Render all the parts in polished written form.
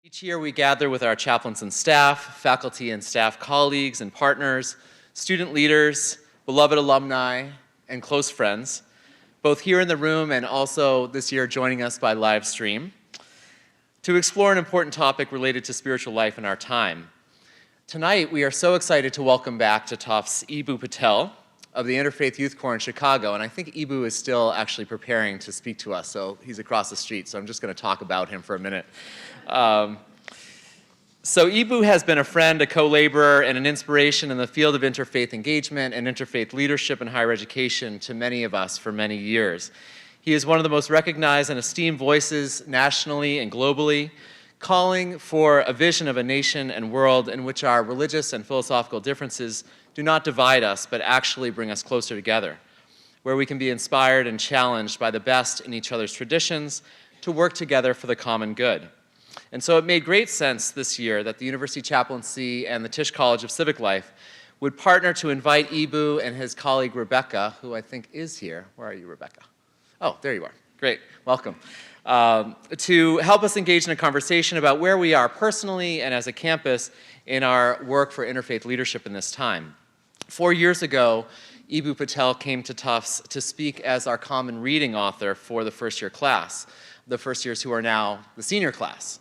Each year we gather with our chaplains and staff, faculty and staff colleagues and partners, student leaders, beloved alumni, and close friends, both here in the room and also this year joining us by live stream, to explore an important topic related to spiritual life in our time. Tonight we are so excited to welcome back to Tufts Eboo Patel of the Interfaith Youth Corps in Chicago, and I think Eboo is still actually preparing to speak to us, so he's across the street, so I'm just going to talk about him for a minute. So Eboo has been a friend, a co-laborer, and an inspiration in the field of interfaith engagement and interfaith leadership in higher education to many of us for many years. He is one of the most recognized and esteemed voices nationally and globally, calling for a vision of a nation and world in which our religious and philosophical differences do not divide us, but actually bring us closer together, where we can be inspired and challenged by the best in each other's traditions to work together for the common good. And so it made great sense this year that the University Chaplaincy and the Tisch College of Civic Life would partner to invite Eboo and his colleague Rebecca, who I think is here. Where are you, Rebecca? Oh, there you are. Great. Welcome. To help us engage in a conversation about where we are personally and as a campus in our work for interfaith leadership in this time. 4 years ago, Eboo Patel came to Tufts to speak as our common reading author for the first-year class, the first years who are now the senior class.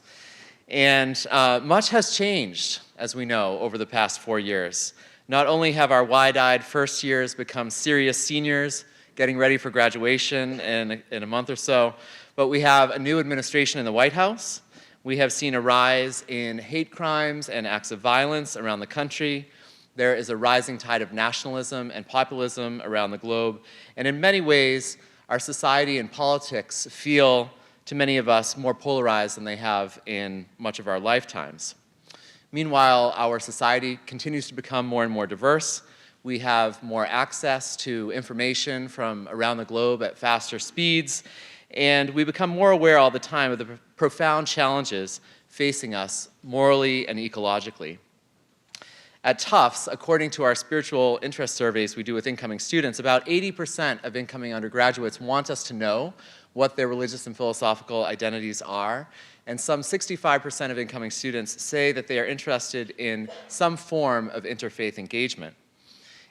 And much has changed, as we know, over the past 4 years. Not only have our wide-eyed first years become serious seniors, getting ready for graduation in a month or so, but we have a new administration in the White House. We have seen a rise in hate crimes and acts of violence around the country. There is a rising tide of nationalism and populism around the globe. And in many ways, our society and politics feel, to many of us, more polarized than they have in much of our lifetimes. Meanwhile, our society continues to become more and more diverse. We have more access to information from around the globe at faster speeds, and we become more aware all the time of the profound challenges facing us morally and ecologically. At Tufts, according to our spiritual interest surveys we do with incoming students, about 80% of incoming undergraduates want us to know what their religious and philosophical identities are, and some 65% of incoming students say that they are interested in some form of interfaith engagement.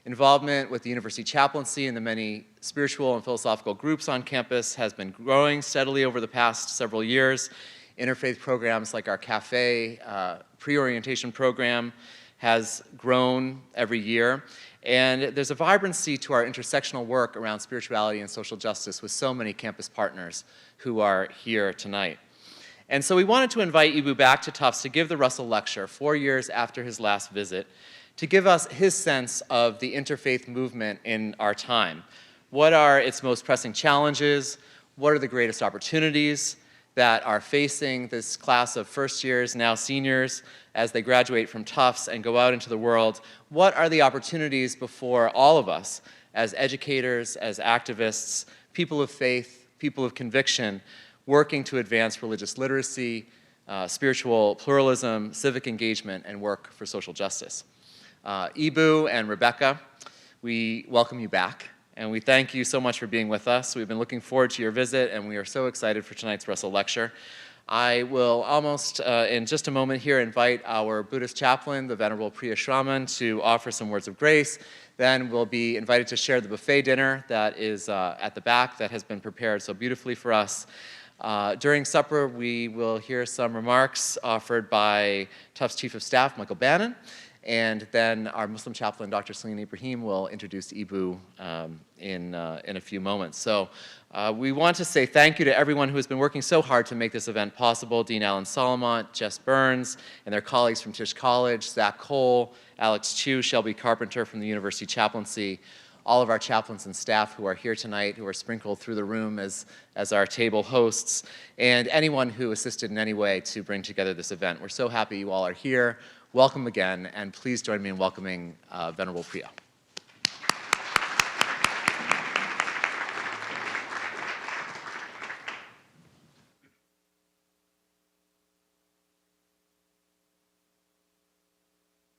Involvement with the University Chaplaincy and the many spiritual and philosophical groups on campus has been growing steadily over the past several years. Interfaith programs like our cafe pre-orientation program has grown every year. And there's a vibrancy to our intersectional work around spirituality and social justice with so many campus partners who are here tonight. And so we wanted to invite Eboo back to Tufts to give the Russell Lecture 4 years after his last visit, to give us his sense of the interfaith movement in our time. What are its most pressing challenges? What are the greatest opportunities that are facing this class of first years, now seniors, as they graduate from Tufts and go out into the world? What are the opportunities before all of us as educators, as activists, people of faith, people of conviction, working to advance religious literacy, spiritual pluralism, civic engagement, and work for social justice? Eboo and Rebecca, we welcome you back. And we thank you so much for being with us. We've been looking forward to your visit, and we are so excited for tonight's Russell Lecture. I will almost, in just a moment here, invite our Buddhist chaplain, the Venerable Priya Sraman, to offer some words of grace. Then we'll be invited to share the buffet dinner that is at the back that has been prepared so beautifully for us. During supper, we will hear some remarks offered by Tufts Chief of Staff, Michael Bannon. And then our Muslim chaplain, Dr. Celene Ibrahim, will introduce Eboo in a few moments. So we want to say thank you to everyone who has been working so hard to make this event possible. Dean Alan Solomont, Jess Burns, and their colleagues from Tisch College, Zach Cole, Alex Chu, Shelby Carpenter from the University Chaplaincy, all of our chaplains and staff who are here tonight, who are sprinkled through the room as our table hosts, and anyone who assisted in any way to bring together this event. We're so happy you all are here. Welcome again, and please join me in welcoming Venerable Priya.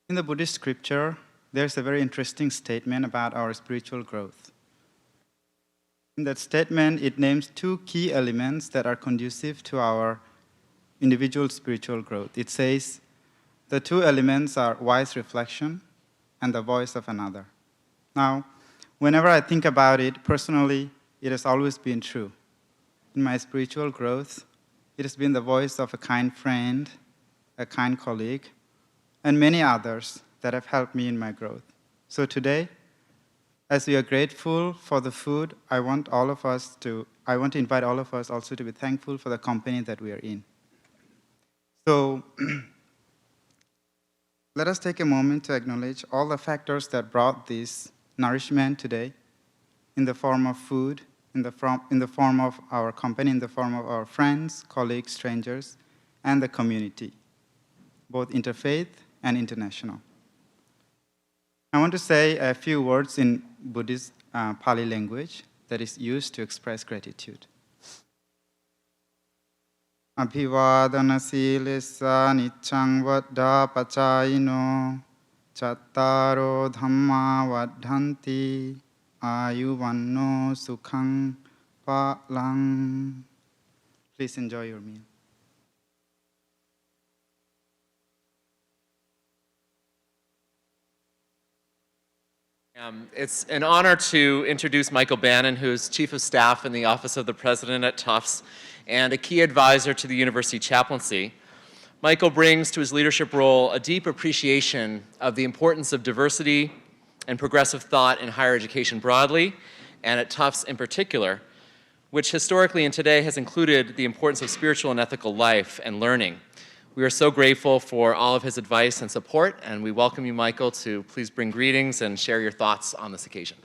In the Buddhist scripture, there's a very interesting statement about our spiritual growth. In that statement, it names two key elements that are conducive to our individual spiritual growth. It says, the two elements are wise reflection and the voice of another. Now, whenever I think about it, personally, it has always been true. In my spiritual growth, it has been the voice of a kind friend, a kind colleague, and many others that have helped me in my growth. So today, as we are grateful for the food, I want to invite all of us also to be thankful for the company that we are in. So let us take a moment to acknowledge all the factors that brought this nourishment today in the form of food, in the form of our company, in the form of our friends, colleagues, strangers, and the community, both interfaith and international. I want to say a few words in Buddhist Pali language that is used to express gratitude. Abhivadana silesa niccang vaddha pachayino chattaro dhamma vaddhanti ayuvanno sukhang palang. Please enjoy your meal. It's an honor to introduce Michael Bannon, who is Chief of Staff in the Office of the President at Tufts and a key advisor to the University Chaplaincy. Michael brings to his leadership role a deep appreciation of the importance of diversity and progressive thought in higher education broadly, and at Tufts in particular, which historically and today has included the importance of spiritual and ethical life and learning. We are so grateful for all of his advice and support, and we welcome you, Michael, to please bring greetings and share your thoughts on this occasion.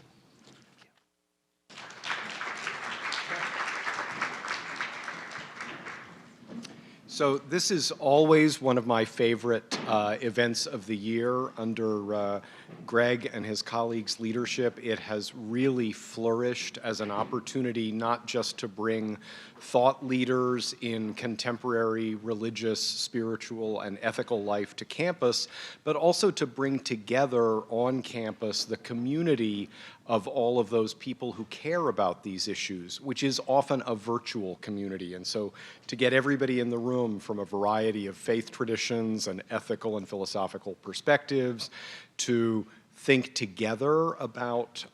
So this is always one of my favorite events of the year under Greg and his colleagues' leadership. It has really flourished as an opportunity not just to bring thought leaders in contemporary religious, spiritual, and ethical life to campus, but also to bring together on campus the community of all of those people who care about these issues, which is often a virtual community. And so to get everybody in the room from a variety of faith traditions and ethical and philosophical perspectives to think together about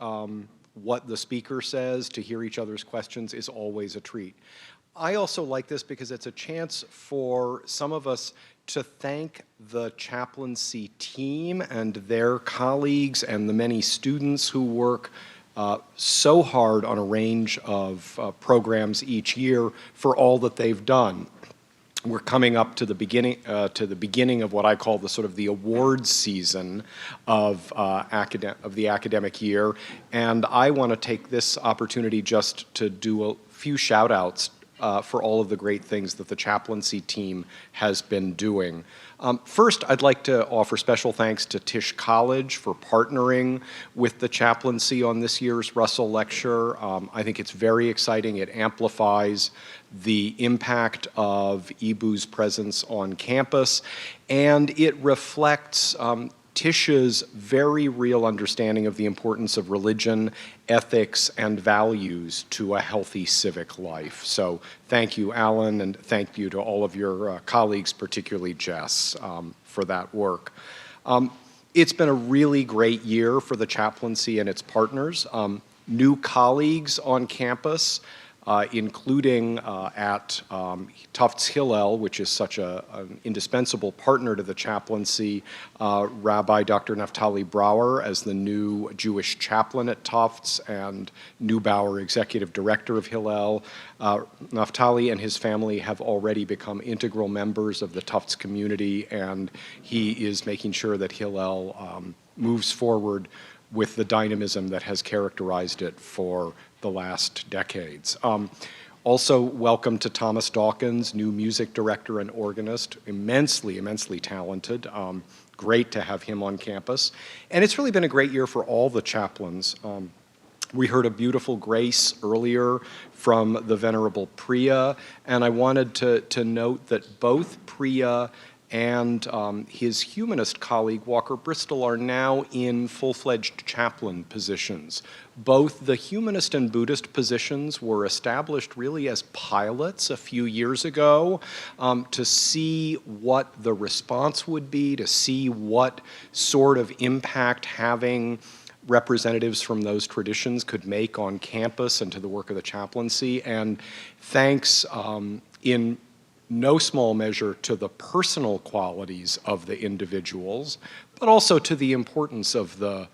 what the speaker says, to hear each other's questions is always a treat. I also like this because it's a chance for some of us to thank the chaplaincy team and their colleagues and the many students who work so hard on a range of programs each year for all that they've done. We're coming up to the beginning of what I call the sort of the awards season of the academic year, and I want to take this opportunity just to do a few shout outs for all of the great things that the chaplaincy team has been doing. First, I'd like to offer special thanks to Tisch College for partnering with the chaplaincy on this year's Russell Lecture. I think it's very exciting. It amplifies the impact of Eboo's presence on campus, and it reflects Tish's very real understanding of the importance of religion, ethics, and values to a healthy civic life. So thank you, Alan, and thank you to all of your colleagues, particularly Jess, for that work. It's been a really great year for the chaplaincy and its partners. New colleagues on campus, including at Tufts Hillel, which is such an indispensable partner to the chaplaincy, Rabbi Dr. Naftali Brower as the new Jewish chaplain at Tufts and Neubauer, executive director of Hillel. Naftali and his family have already become integral members of the Tufts community, and he is making sure that Hillel moves forward with the dynamism that has characterized it for the last decades. Also, welcome to Thomas Dawkins, new music director and organist, immensely talented. Great to have him on campus. And it's really been a great year for all the chaplains. We heard a beautiful grace earlier from the Venerable Priya, and I wanted to note that both Priya and his humanist colleague, Walker Bristol, are now in full-fledged chaplain positions. Both the humanist and Buddhist positions were established really as pilots a few years ago to see what the response would be, to see what sort of impact having representatives from those traditions could make on campus and to the work of the chaplaincy. And thanks in no small measure to the personal qualities of the individuals, but also to the importance of the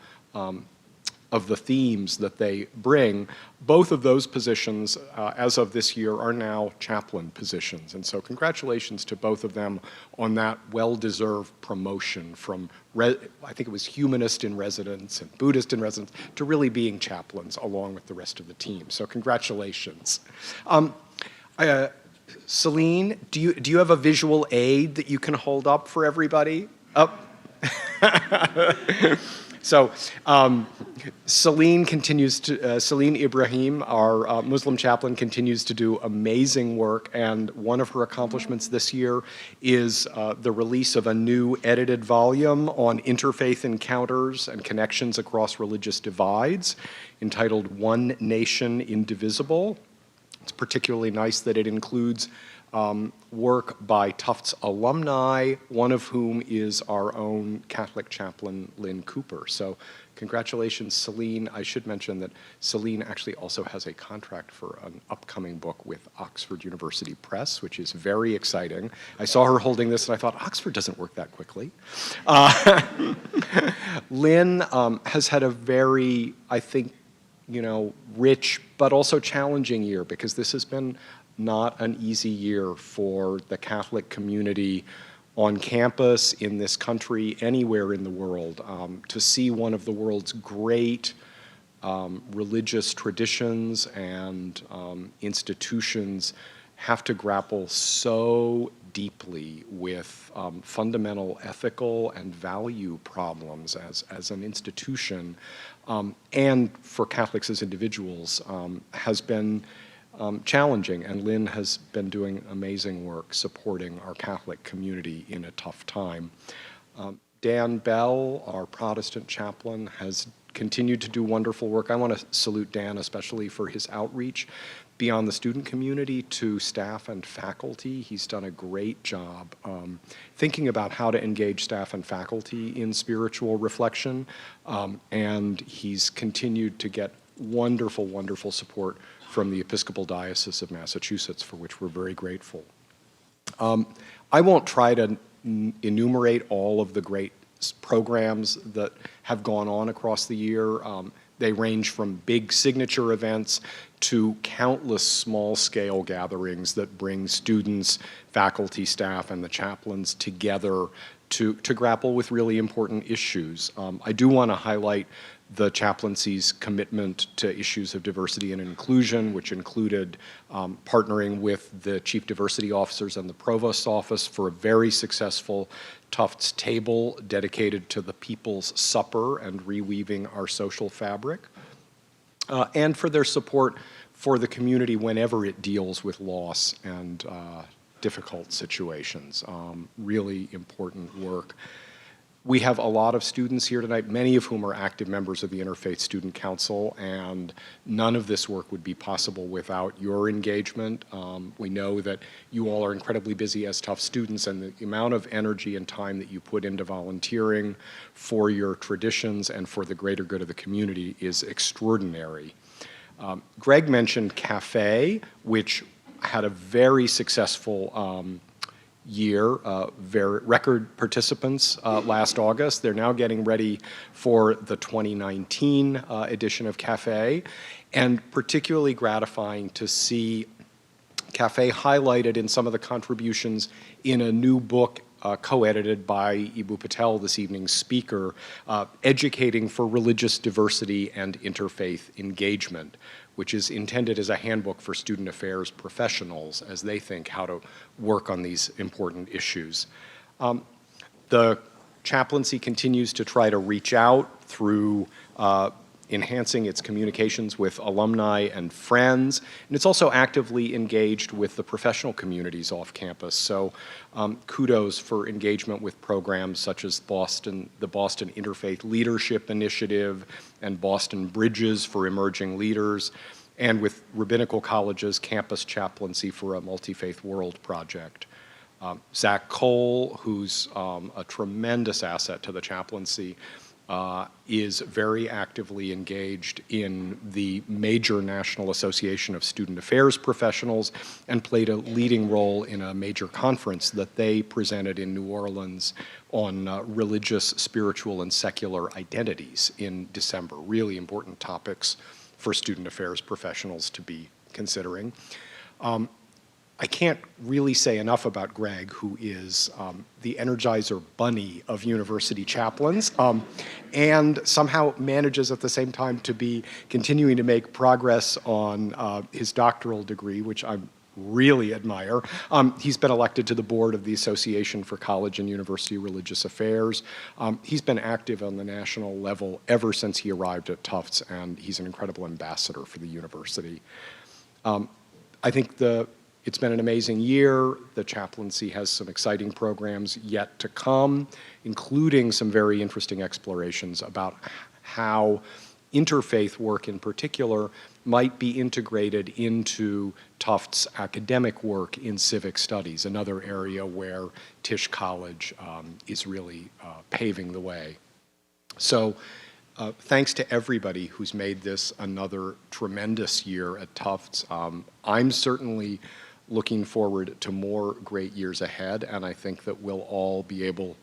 themes that they bring. Both of those positions, as of this year, are now chaplain positions. And so congratulations to both of them on that well-deserved promotion from, I think it was humanist in residence and Buddhist in residence, to really being chaplains along with the rest of the team. So congratulations. Celene, do you have a visual aid that you can hold up for everybody? So Celene Ibrahim, our Muslim chaplain, continues to do amazing work, and one of her accomplishments this year is the release of a new edited volume on interfaith encounters and connections across religious divides, entitled One Nation Indivisible. It's particularly nice that it includes work by Tufts alumni, one of whom is our own Catholic chaplain, Lynn Cooper. So congratulations, Celene. I should mention that Celene actually also has a contract for an upcoming book with Oxford University Press, which is very exciting. I saw her holding this and I thought, Oxford doesn't work that quickly. Lynn has had a very, I think, rich but also challenging year, because this has been not an easy year for the Catholic community on campus, in this country, anywhere in the world, to see one of the world's great religious traditions and institutions have to grapple so deeply with fundamental ethical and value problems as an institution, and for Catholics as individuals, has been challenging, and Lynn has been doing amazing work supporting our Catholic community in a tough time. Dan Bell, our Protestant chaplain, has continued to do wonderful work. I want to salute Dan especially for his outreach beyond the student community to staff and faculty. He's done a great job thinking about how to engage staff and faculty in spiritual reflection, and he's continued to get wonderful, wonderful support from the Episcopal Diocese of Massachusetts, for which we're very grateful. I won't try to enumerate all of the great programs that have gone on across the year. They range from big signature events to countless small-scale gatherings that bring students, faculty, staff, and the chaplains together to grapple with really important issues. I do want to highlight the chaplaincy's commitment to issues of diversity and inclusion, which included partnering with the chief diversity officers and the provost's office for a very successful Tufts table dedicated to the People's Supper and reweaving our social fabric, and for their support for the community whenever it deals with loss and difficult situations. Really important work. We have a lot of students here tonight, many of whom are active members of the Interfaith Student Council, and none of this work would be possible without your engagement. We know that you all are incredibly busy as Tufts students, and the amount of energy and time that you put into volunteering for your traditions and for the greater good of the community is extraordinary. Greg mentioned CAFE, which had a very successful year, record participants last August. They're now getting ready for the 2019 edition of CAFE, and particularly gratifying to see CAFE highlighted in some of the contributions in a new book co-edited by Eboo Patel, this evening's speaker, Educating for Religious Diversity and Interfaith Engagement, which is intended as a handbook for student affairs professionals as they think how to work on these important issues. The chaplaincy continues to try to reach out through enhancing its communications with alumni and friends, and it's also actively engaged with the professional communities off campus. So kudos for engagement with programs such as the Boston Interfaith Leadership Initiative and Boston Bridges for Emerging Leaders, and with Rabbinical College's Campus Chaplaincy for a Multi-Faith World project. Zach Cole, who's a tremendous asset to the chaplaincy, is very actively engaged in the major National Association of Student Affairs Professionals and played a leading role in a major conference that they presented in New Orleans on religious, spiritual, and secular identities in December. Really important topics for student affairs professionals to be considering. I can't really say enough about Greg, who is the Energizer Bunny of university chaplains, and somehow manages at the same time to be continuing to make progress on his doctoral degree, which I really admire. He's been elected to the board of the Association for College and University Religious Affairs. He's been active on the national level ever since he arrived at Tufts, and he's an incredible ambassador for the university. I think it's been an amazing year. The chaplaincy has some exciting programs yet to come, including some very interesting explorations about how interfaith work in particular might be integrated into Tufts' academic work in civic studies, another area where Tisch College is really paving the way. So thanks to everybody who's made this another tremendous year at Tufts. I'm certainly looking forward to more great years ahead, and I think that we'll all be able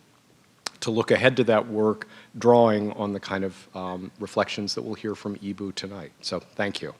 to look ahead to that work, drawing on the kind of reflections that we'll hear from Eboo tonight. So thank you.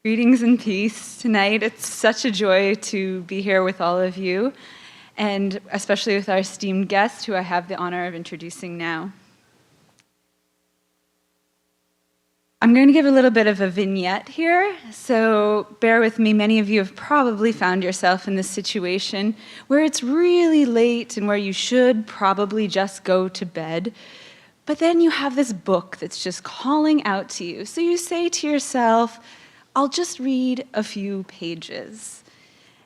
Greetings and peace tonight. It's such a joy to be here with all of you, and especially with our esteemed guest, who I have the honor of introducing now. I'm going to give a little bit of a vignette here, so bear with me. Many of you have probably found yourself in this situation where it's really late and where you should probably just go to bed, but then you have this book that's just calling out to you. So you say to yourself, I'll just read a few pages.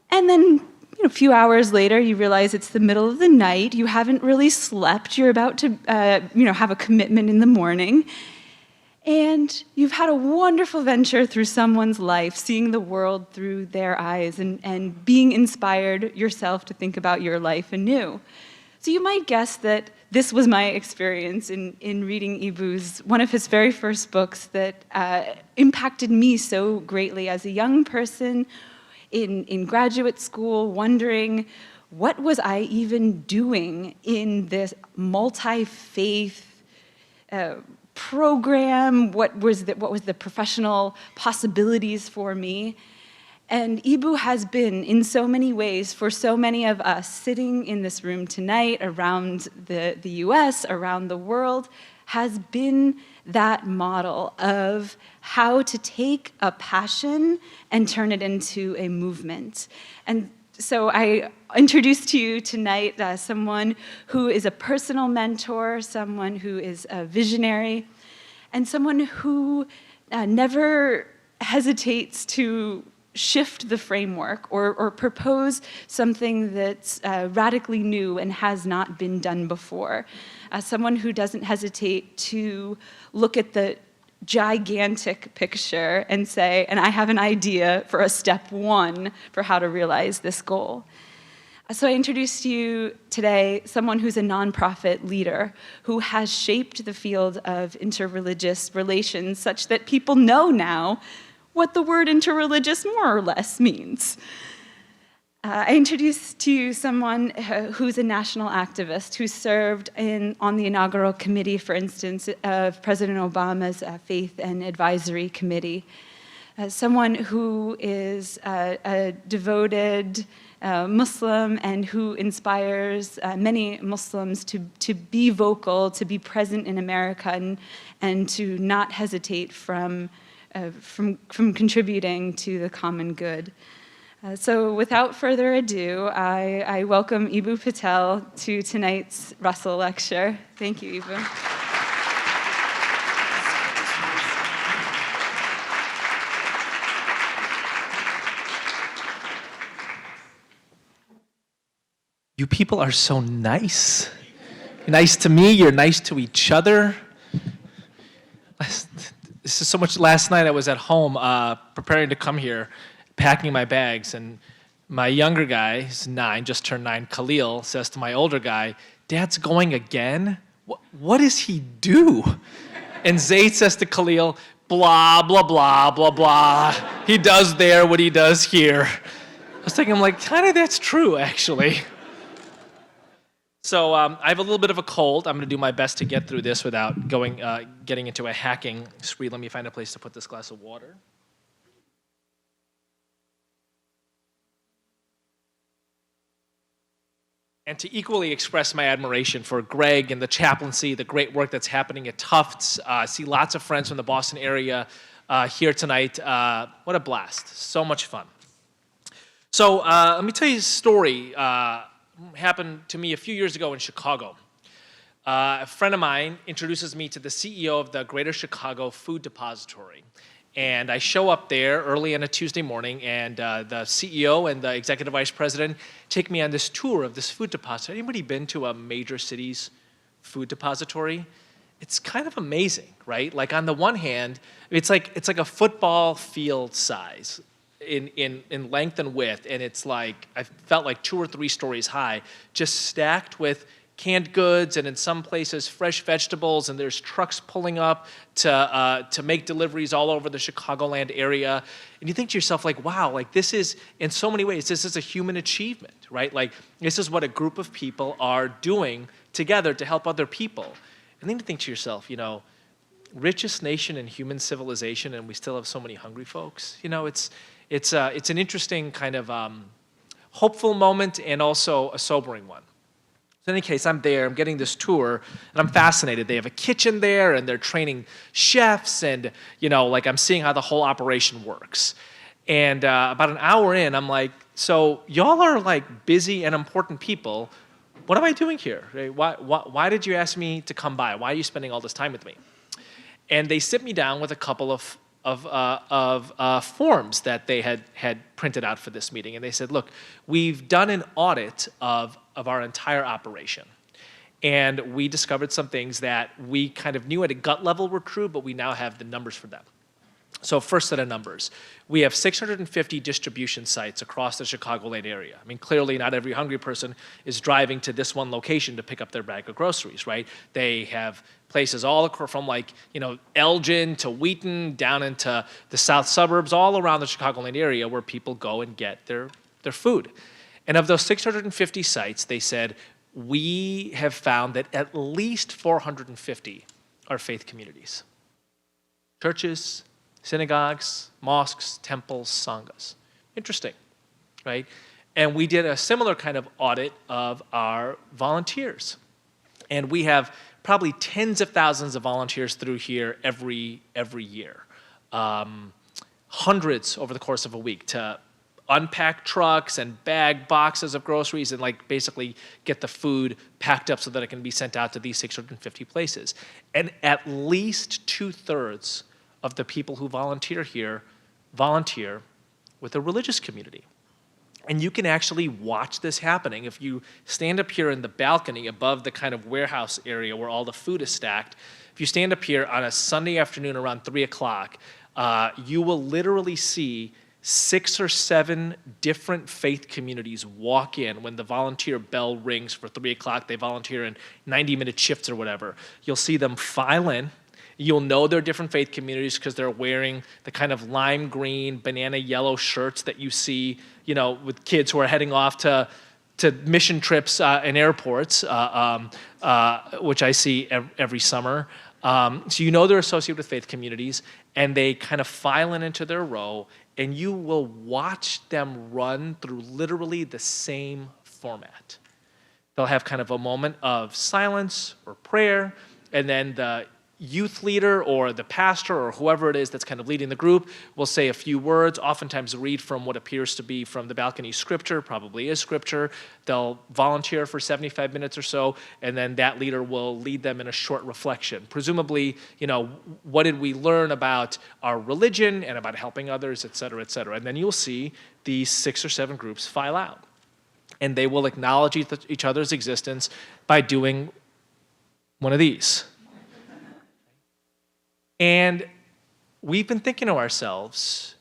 And then a few hours later, you realize it's the middle of the night, you haven't really slept, you're about to have a commitment in the morning, and you've had a wonderful venture through someone's life, seeing the world through their eyes and being inspired yourself to think about your life anew. So you might guess that this was my experience in reading Eboo's, one of his very first books that impacted me so greatly as a young person in graduate school, wondering what was I even doing in this multi-faith program? What was the professional possibilities for me? And Eboo has been, in so many ways, for so many of us sitting in this room tonight, around the US, around the world, has been that model of how to take a passion and turn it into a movement. And so I introduce to you tonight someone who is a personal mentor, someone who is a visionary, and someone who never hesitates to shift the framework or propose something that's radically new and has not been done before. Someone who doesn't hesitate to look at the gigantic picture and say, and I have an idea for a step one for how to realize this goal. So I introduce to you today someone who's a nonprofit leader who has shaped the field of interreligious relations such that people know now what the word interreligious more or less means. I introduce to you someone who's a national activist who served on the inaugural committee, for instance, of President Obama's Faith and Advisory Committee. someone who is a devoted Muslim and who inspires many Muslims to be vocal, to be present in America, and to not hesitate from contributing to the common good. So without further ado, I welcome Eboo Patel to tonight's Russell Lecture. Thank you, Eboo. You people are so nice. You're nice to me, you're nice to each other. This is so much. Last night I was at home preparing to come here, packing my bags, and my younger guy, he's 9, just turned 9, Khalil, says to my older guy, "Dad's going again? What does he do?" And Zayd says to Khalil, "Blah, blah, blah, blah, blah. He does there what he does here." I was thinking, kind of that's true, actually. So I have a little bit of a cold. I'm going to do my best to get through this without getting into a hacking spree. Let me find a place to put this glass of water. And to equally express my admiration for Greg and the chaplaincy, the great work that's happening at Tufts. See lots of friends from the Boston area here tonight. What a blast. So much fun. So let me tell you a story. Happened to me a few years ago in Chicago. A friend of mine introduces me to the CEO of the Greater Chicago Food Depository. And I show up there early on a Tuesday morning, and the CEO and the executive vice president take me on this tour of this food depository. Anybody been to a major city's food depository? It's kind of amazing, right? Like on the one hand, it's like a football field size in length and width, and it's like, I felt like 2 or 3 stories high, just stacked with canned goods, and in some places fresh vegetables, and there's trucks pulling up to make deliveries all over the Chicagoland area. And you think to yourself, wow, this is, in so many ways, this is a human achievement, right? This is what a group of people are doing together to help other people. And then you think to yourself, richest nation in human civilization, and we still have so many hungry folks. It's an interesting kind of hopeful moment and also a sobering one. So in any case, I'm there, I'm getting this tour, and I'm fascinated. They have a kitchen there, and they're training chefs, and I'm seeing how the whole operation works. And about an hour in, I'm like, so y'all are busy and important people. What am I doing here? Why did you ask me to come by? Why are you spending all this time with me? And they sit me down with a couple of forms that they had printed out for this meeting. And they said, look, we've done an audit of our entire operation. And we discovered some things that we kind of knew at a gut level were true, but we now have the numbers for them. So first set of numbers. We have 650 distribution sites across the Chicagoland area. I mean, clearly not every hungry person is driving to this one location to pick up their bag of groceries, right? They have places all across from Elgin to Wheaton down into the south suburbs, all around the Chicagoland area where people go and get their food. And of those 650 sites, they said, we have found that at least 450 are faith communities. Churches, synagogues, mosques, temples, sanghas. Interesting, right? And we did a similar kind of audit of our volunteers. And we have probably tens of thousands of volunteers through here every year. Hundreds over the course of a week to unpack trucks and bag boxes of groceries and basically get the food packed up so that it can be sent out to these 650 places. And at least 2/3 of the people who volunteer here volunteer with a religious community. And you can actually watch this happening. If you stand up here in the balcony above the kind of warehouse area where all the food is stacked, if you stand up here on a Sunday afternoon around 3 o'clock, you will literally see 6 or 7 different faith communities walk in when the volunteer bell rings for 3 o'clock. They volunteer in 90-minute shifts or whatever. You'll see them file in. You'll know they're different faith communities because they're wearing the kind of lime green, banana yellow shirts that you see, with kids who are heading off to to mission trips in airports, which I see every summer. So you know they're associated with faith communities, and they kind of file into their row, and you will watch them run through literally the same format. They'll have kind of a moment of silence or prayer, and then the youth leader or the pastor or whoever it is that's kind of leading the group will say a few words, oftentimes read from what appears to be from the balcony scripture, probably is scripture. They'll volunteer for 75 minutes or so, and then that leader will lead them in a short reflection. Presumably, what did we learn about our religion and about helping others, et cetera, et cetera. And then you'll see these 6 or 7 groups file out. And they will acknowledge each other's existence by doing one of these. And we've been thinking to ourselves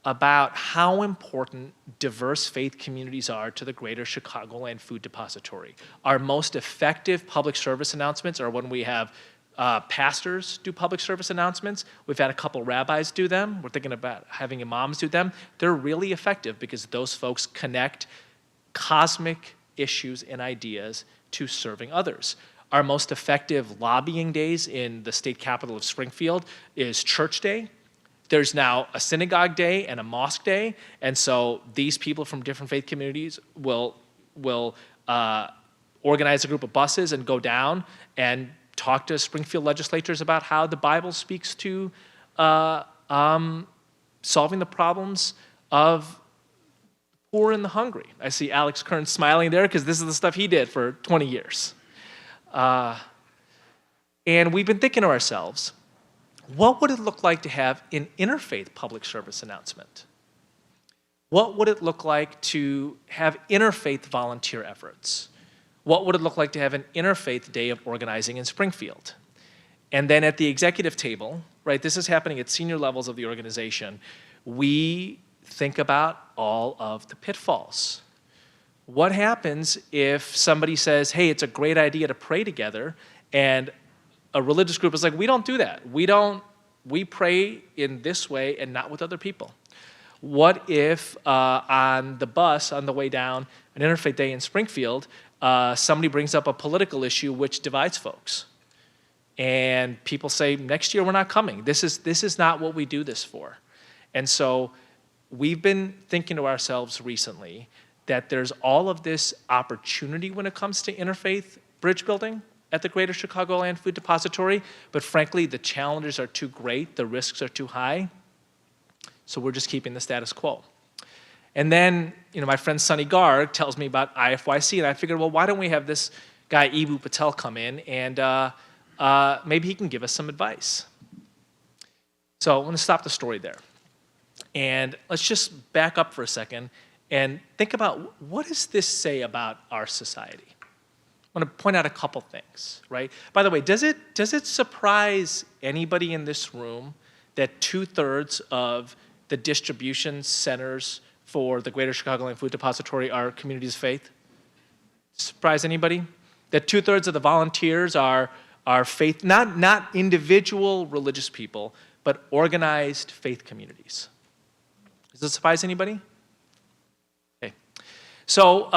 about how important diverse faith communities are to the greater Chicagoland Food Depository. Our most effective public service announcements are when we have pastors do public service announcements. We've had a couple rabbis do them. We're thinking about having imams do them. They're really effective because those folks connect cosmic issues and ideas to serving others. Our most effective lobbying days in the state capital of Springfield is Church Day. There's now a synagogue day and a mosque day, and so these people from different faith communities will organize a group of buses and go down and talk to Springfield legislators about how the Bible speaks to solving the problems of poor and the hungry. I see Alex Kern smiling there because this is the stuff he did for 20 years. And we've been thinking to ourselves, what would it look like to have an interfaith public service announcement? What would it look like to have interfaith volunteer efforts? What would it look like to have an interfaith day of organizing in Springfield? And then at the executive table, right, this is happening at senior levels of the organization, we think about all of the pitfalls. What happens if somebody says, hey, it's a great idea to pray together, and a religious group is like, we don't do that. We pray in this way and not with other people. What if on the bus on the way down an interfaith day in Springfield, somebody brings up a political issue which divides folks? And people say, next year we're not coming. This is not what we do this for. And so we've been thinking to ourselves recently that there's all of this opportunity when it comes to interfaith bridge building at the Greater Chicagoland Food Depository, but frankly, the challenges are too great, the risks are too high, so we're just keeping the status quo. And then, my friend Sunny Garg tells me about IFYC, and I figured, well, why don't we have this guy, Eboo Patel, come in, and maybe he can give us some advice. So I'm gonna stop the story there. And let's just back up for a second and think about, what does this say about our society? I want to point out a couple things, right? By the way, does it surprise anybody in this room that 2/3 of the distribution centers for the Greater Chicagoland Food Depository are communities of faith? Surprise anybody? That 2/3 of the volunteers are faith, not individual religious people, but organized faith communities. Does it surprise anybody? Okay. So,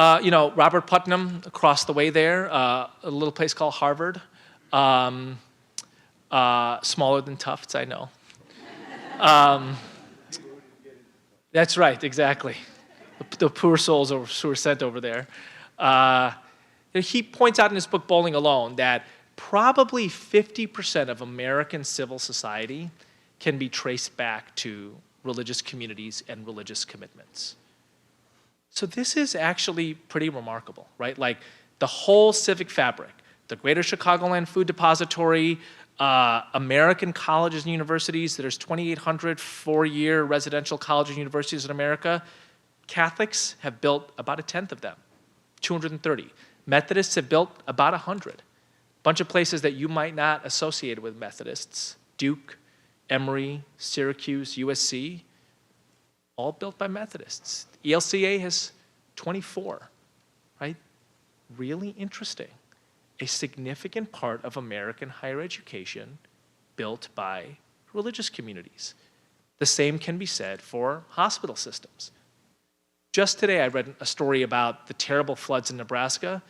Robert Putnam, across the way there, a little place called Harvard, smaller than Tufts, I know. That's right, exactly. The poor souls who were sent over there. He points out in his book, Bowling Alone, that probably 50% of American civil society can be traced back to religious communities and religious commitments. So this is actually pretty remarkable, right? Like the whole civic fabric, the Greater Chicagoland Food Depository, American colleges and universities, there's 2,800 four-year residential colleges and universities in America. Catholics have built about 1/10 of them, 230. Methodists have built about 100. Bunch of places that you might not associate with Methodists, Duke, Emory, Syracuse, USC, all built by Methodists. ELCA has 24, right? Really interesting. A significant part of American higher education built by religious communities. The same can be said for hospital systems. Just today, I read a story about the terrible floods in Nebraska.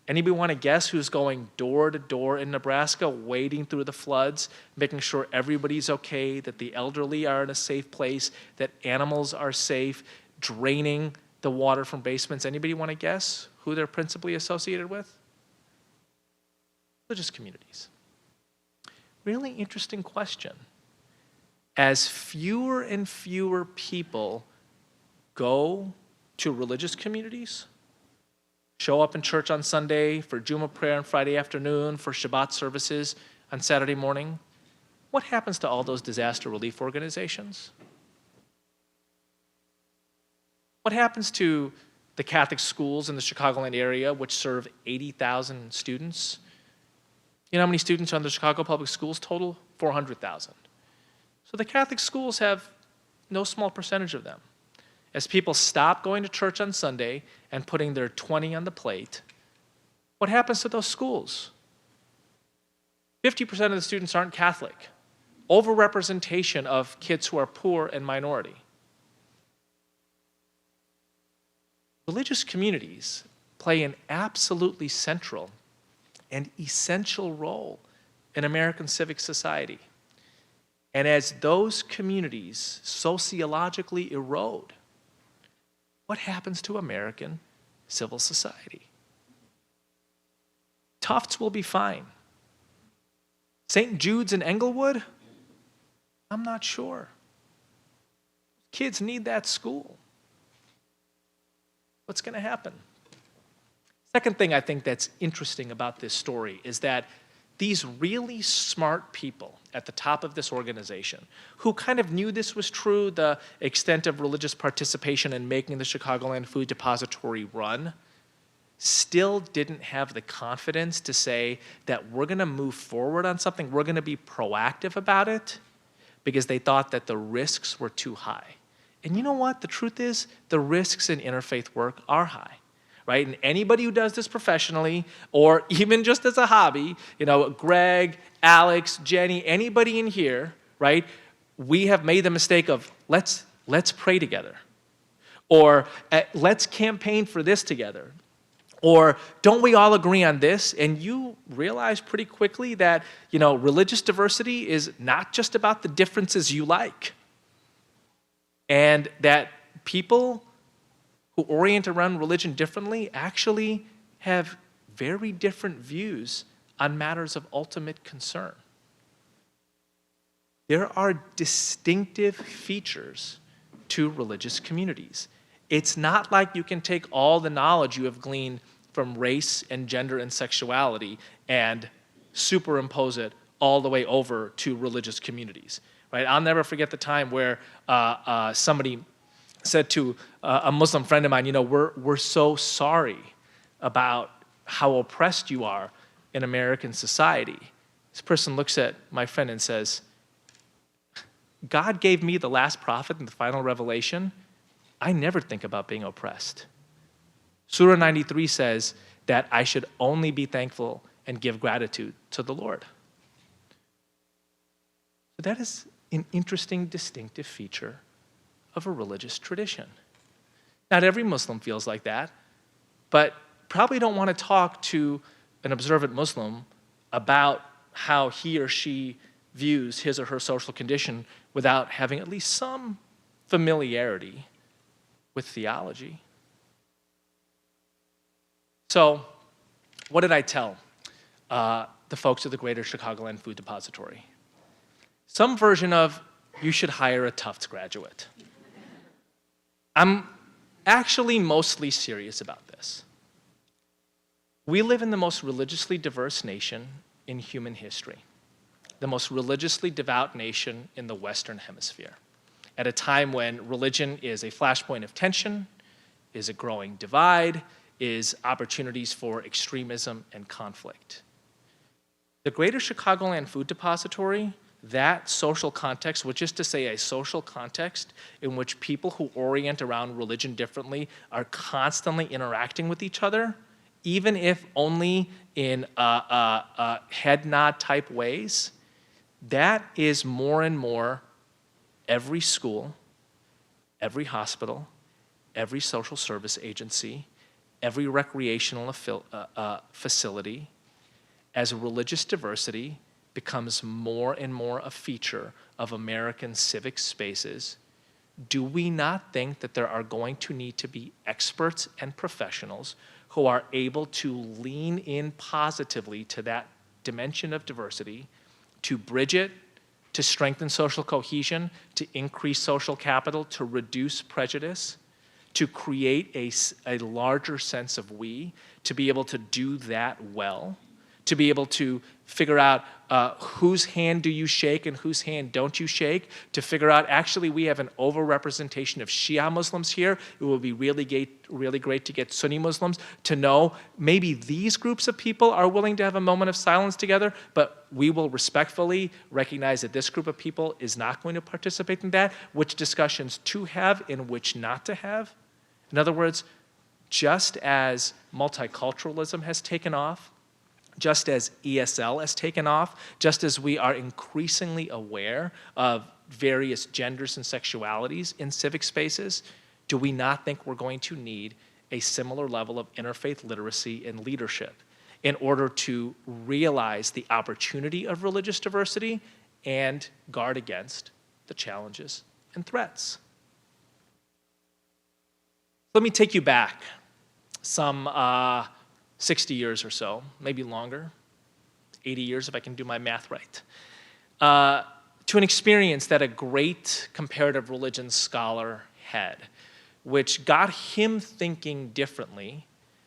Anybody want to guess who's going door to door in Nebraska, wading through the floods, making sure everybody's okay, that the elderly are in a safe place, that animals are safe, draining the water from basements? Anybody want to guess who they're principally associated with? Religious communities. Really interesting question. As fewer and fewer people go to religious communities, show up in church on Sunday for Jumu'ah prayer on Friday afternoon, for Shabbat services on Saturday morning, what happens to all those disaster relief organizations? What happens to the Catholic schools in the Chicagoland area, which serve 80,000 students? You know how many students are in the Chicago public schools total? 400,000. So the Catholic schools have no small percentage of them. As people stop going to church on Sunday and putting their 20 on the plate, what happens to those schools? 50% of the students aren't Catholic. Overrepresentation of kids who are poor and minority. Religious communities play an absolutely central and essential role in American civic society. And as those communities sociologically erode, what happens to American civil society? Tufts will be fine. St. Jude's in Englewood? I'm not sure. Kids need that school. What's going to happen? Second thing I think that's interesting about this story is that these really smart people at the top of this organization, who kind of knew this was true, the extent of religious participation in making the Chicagoland Food Depository run, still didn't have the confidence to say that we're going to move forward on something, we're going to be proactive about it, because they thought that the risks were too high. And you know what? The truth is, the risks in interfaith work are high. Right? And anybody who does this professionally, or even just as a hobby, you know, Greg, Alex, Jenny, anybody in here, right? We have made the mistake of let's pray together, or let's campaign for this together, or don't we all agree on this? And you realize pretty quickly that, you know, religious diversity is not just about the differences you like, and that people who orient around religion differently actually have very different views on matters of ultimate concern. There are distinctive features to religious communities. It's not like you can take all the knowledge you have gleaned from race and gender and sexuality and superimpose it all the way over to religious communities. Right? I'll never forget the time where somebody said to a Muslim friend of mine, you know, we're so sorry about how oppressed you are in American society. This person looks at my friend and says, God gave me the last prophet and the final revelation. I never think about being oppressed. Surah 93 says that I should only be thankful and give gratitude to the Lord. So that is an interesting, distinctive feature of a religious tradition. Not every Muslim feels like that, but probably don't want to talk to an observant Muslim about how he or she views his or her social condition without having at least some familiarity with theology. So, what did I tell the folks at the Greater Chicagoland Food Depository? Some version of, you should hire a Tufts graduate. I'm actually mostly serious about this. We live in the most religiously diverse nation in human history, the most religiously devout nation in the Western Hemisphere, at a time when religion is a flashpoint of tension, is a growing divide, is opportunities for extremism and conflict. The Greater Chicagoland Food Depository, that social context, which is to say a social context in which people who orient around religion differently are constantly interacting with each other, even if only in head nod type ways, that is more and more every school, every hospital, every social service agency, every recreational facility, as religious diversity becomes more and more a feature of American civic spaces, do we not think that there are going to need to be experts and professionals who are able to lean in positively to that dimension of diversity, to bridge it, to strengthen social cohesion, to increase social capital, to reduce prejudice, to create a larger sense of we, to be able to do that well, to be able to figure out whose hand do you shake and whose hand don't you shake, to figure out actually we have an overrepresentation of Shia Muslims here. It will be really great to get Sunni Muslims to know maybe these groups of people are willing to have a moment of silence together, but we will respectfully recognize that this group of people is not going to participate in that, which discussions to have and which not to have. In other words, just as multiculturalism has taken off, just as ESL has taken off, just as we are increasingly aware of various genders and sexualities in civic spaces, do we not think we're going to need a similar level of interfaith literacy and leadership in order to realize the opportunity of religious diversity and guard against the challenges and threats? Let me take you back some 60 years or so, maybe longer, 80 years if I can do my math right, to an experience that a great comparative religion scholar had, which got him thinking differently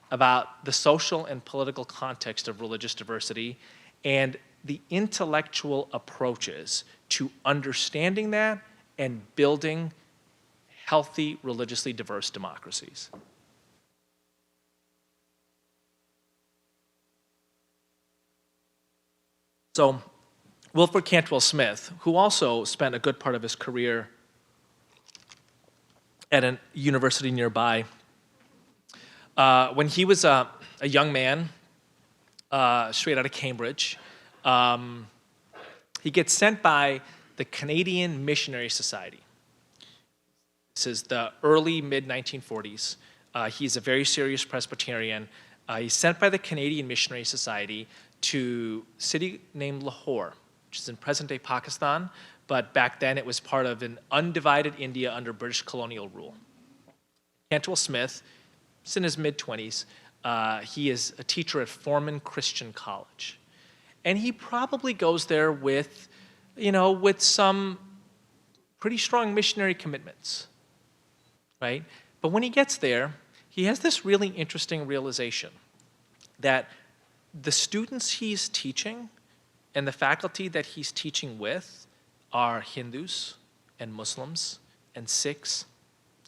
about the social and political context of religious diversity and the intellectual approaches to understanding that and building healthy, religiously diverse democracies. So, Wilford Cantwell Smith, who also spent a good part of his career at a university nearby, when he was a young man, straight out of Cambridge, he gets sent by the Canadian Missionary Society. This is the early, mid-1940s. He's a very serious Presbyterian. He's sent by the Canadian Missionary Society to a city named Lahore, which is in present-day Pakistan, but back then it was part of an undivided India under British colonial rule. Cantwell Smith is in his mid-20s. He is a teacher at Foreman Christian College. And he probably goes there with, with some pretty strong missionary commitments, right? But when he gets there, he has this really interesting realization that the students he's teaching and the faculty that he's teaching with are Hindus and Muslims and Sikhs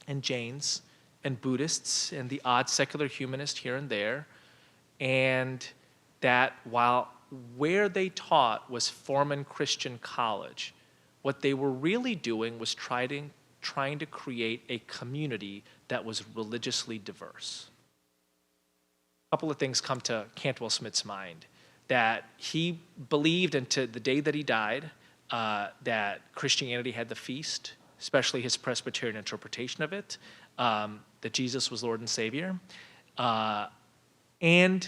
and Jains and Buddhists and the odd secular humanist here and there, and that while where they taught was Foreman Christian College, what they were really doing was trying to create a community that was religiously diverse. A couple of things come to Cantwell Smith's mind. That he believed, and to the day that he died, that Christianity had the feast, especially his Presbyterian interpretation of it, that Jesus was Lord and Savior. And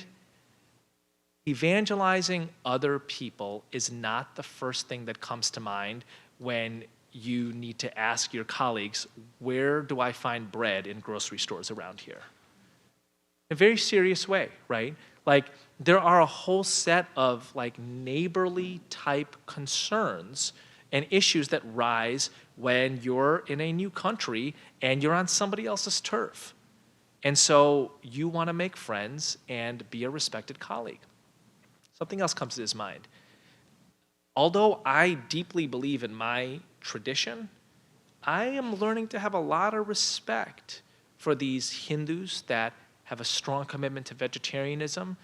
evangelizing other people is not the first thing that comes to mind when you need to ask your colleagues, where do I find bread in grocery stores around here? In a very serious way, right? Like, there are a whole set of neighborly type concerns and issues that rise when you're in a new country and you're on somebody else's turf. And so you want to make friends and be a respected colleague. Something else comes to his mind. Although I deeply believe in my tradition, I am learning to have a lot of respect for these Hindus that have a strong commitment to vegetarianism,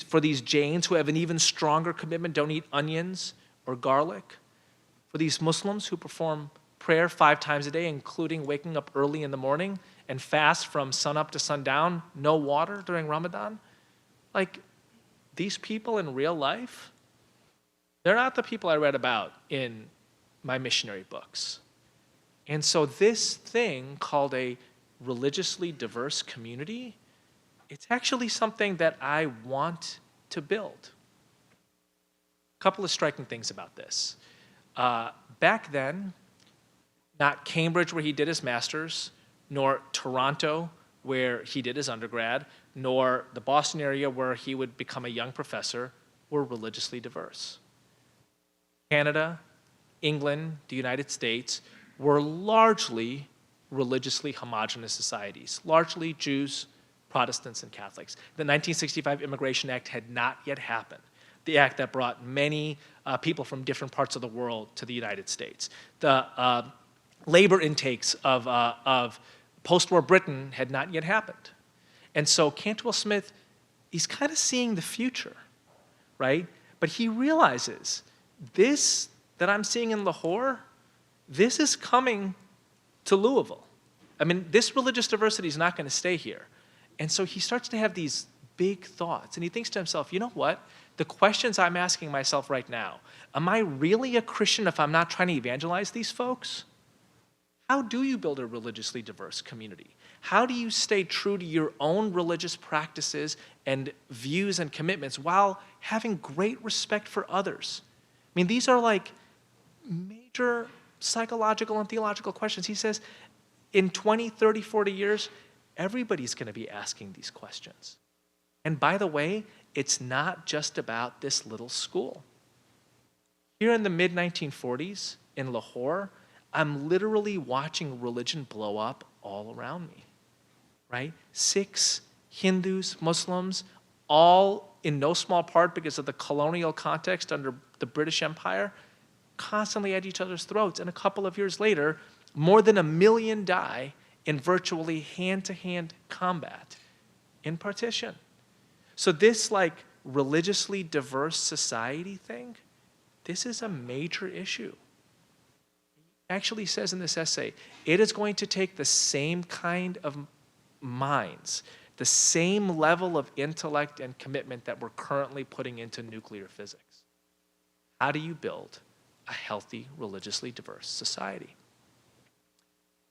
for these Jains who have an even stronger commitment, don't eat onions or garlic, for these Muslims who perform prayer 5 times a day, including waking up early in the morning and fast from sunup to sundown, no water during Ramadan. These people in real life, they're not the people I read about in my missionary books. And so this thing called a religiously diverse community, it's actually something that I want to build. A couple of striking things about this. Back then, not Cambridge where he did his master's, nor Toronto where he did his undergrad, nor the Boston area where he would become a young professor were religiously diverse. Canada, England, the United States were largely religiously homogenous societies, largely Jews, Protestants, and Catholics. The 1965 Immigration Act had not yet happened, the act that brought many people from different parts of the world to the United States. The labor intakes of post-war Britain had not yet happened. And so Cantwell Smith, he's kind of seeing the future, right? But he realizes this that I'm seeing in Lahore, this is coming to Louisville. I mean, this religious diversity is not going to stay here. And so he starts to have these big thoughts, and he thinks to himself, you know what? The questions I'm asking myself right now, am I really a Christian if I'm not trying to evangelize these folks? How do you build a religiously diverse community? How do you stay true to your own religious practices and views and commitments while having great respect for others? I mean, these are like major psychological and theological questions. He says, in 20, 30, 40 years, everybody's going to be asking these questions. And by the way, it's not just about this little school. Here in the mid-1940s in Lahore, I'm literally watching religion blow up all around me, right? Sikhs, Hindus, Muslims, all in no small part because of the colonial context under the British Empire, constantly at each other's throats. And a couple of years later, more than 1 million die in virtually hand-to-hand combat in partition. So this like religiously diverse society thing, this is a major issue. He actually says in this essay, it is going to take the same kind of minds, the same level of intellect and commitment that we're currently putting into nuclear physics. How do you build a healthy, religiously diverse society?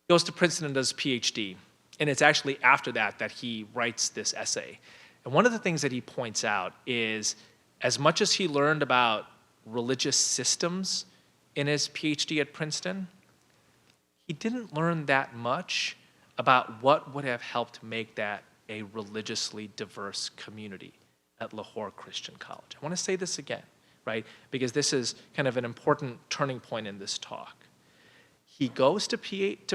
He goes to Princeton and does his PhD, and it's actually after that that he writes this essay. And one of the things that he points out is, as much as he learned about religious systems in his PhD at Princeton, he didn't learn that much about what would have helped make that a religiously diverse community at Lahore Christian College. I want to say this again, right? Because this is kind of an important turning point in this talk. He goes to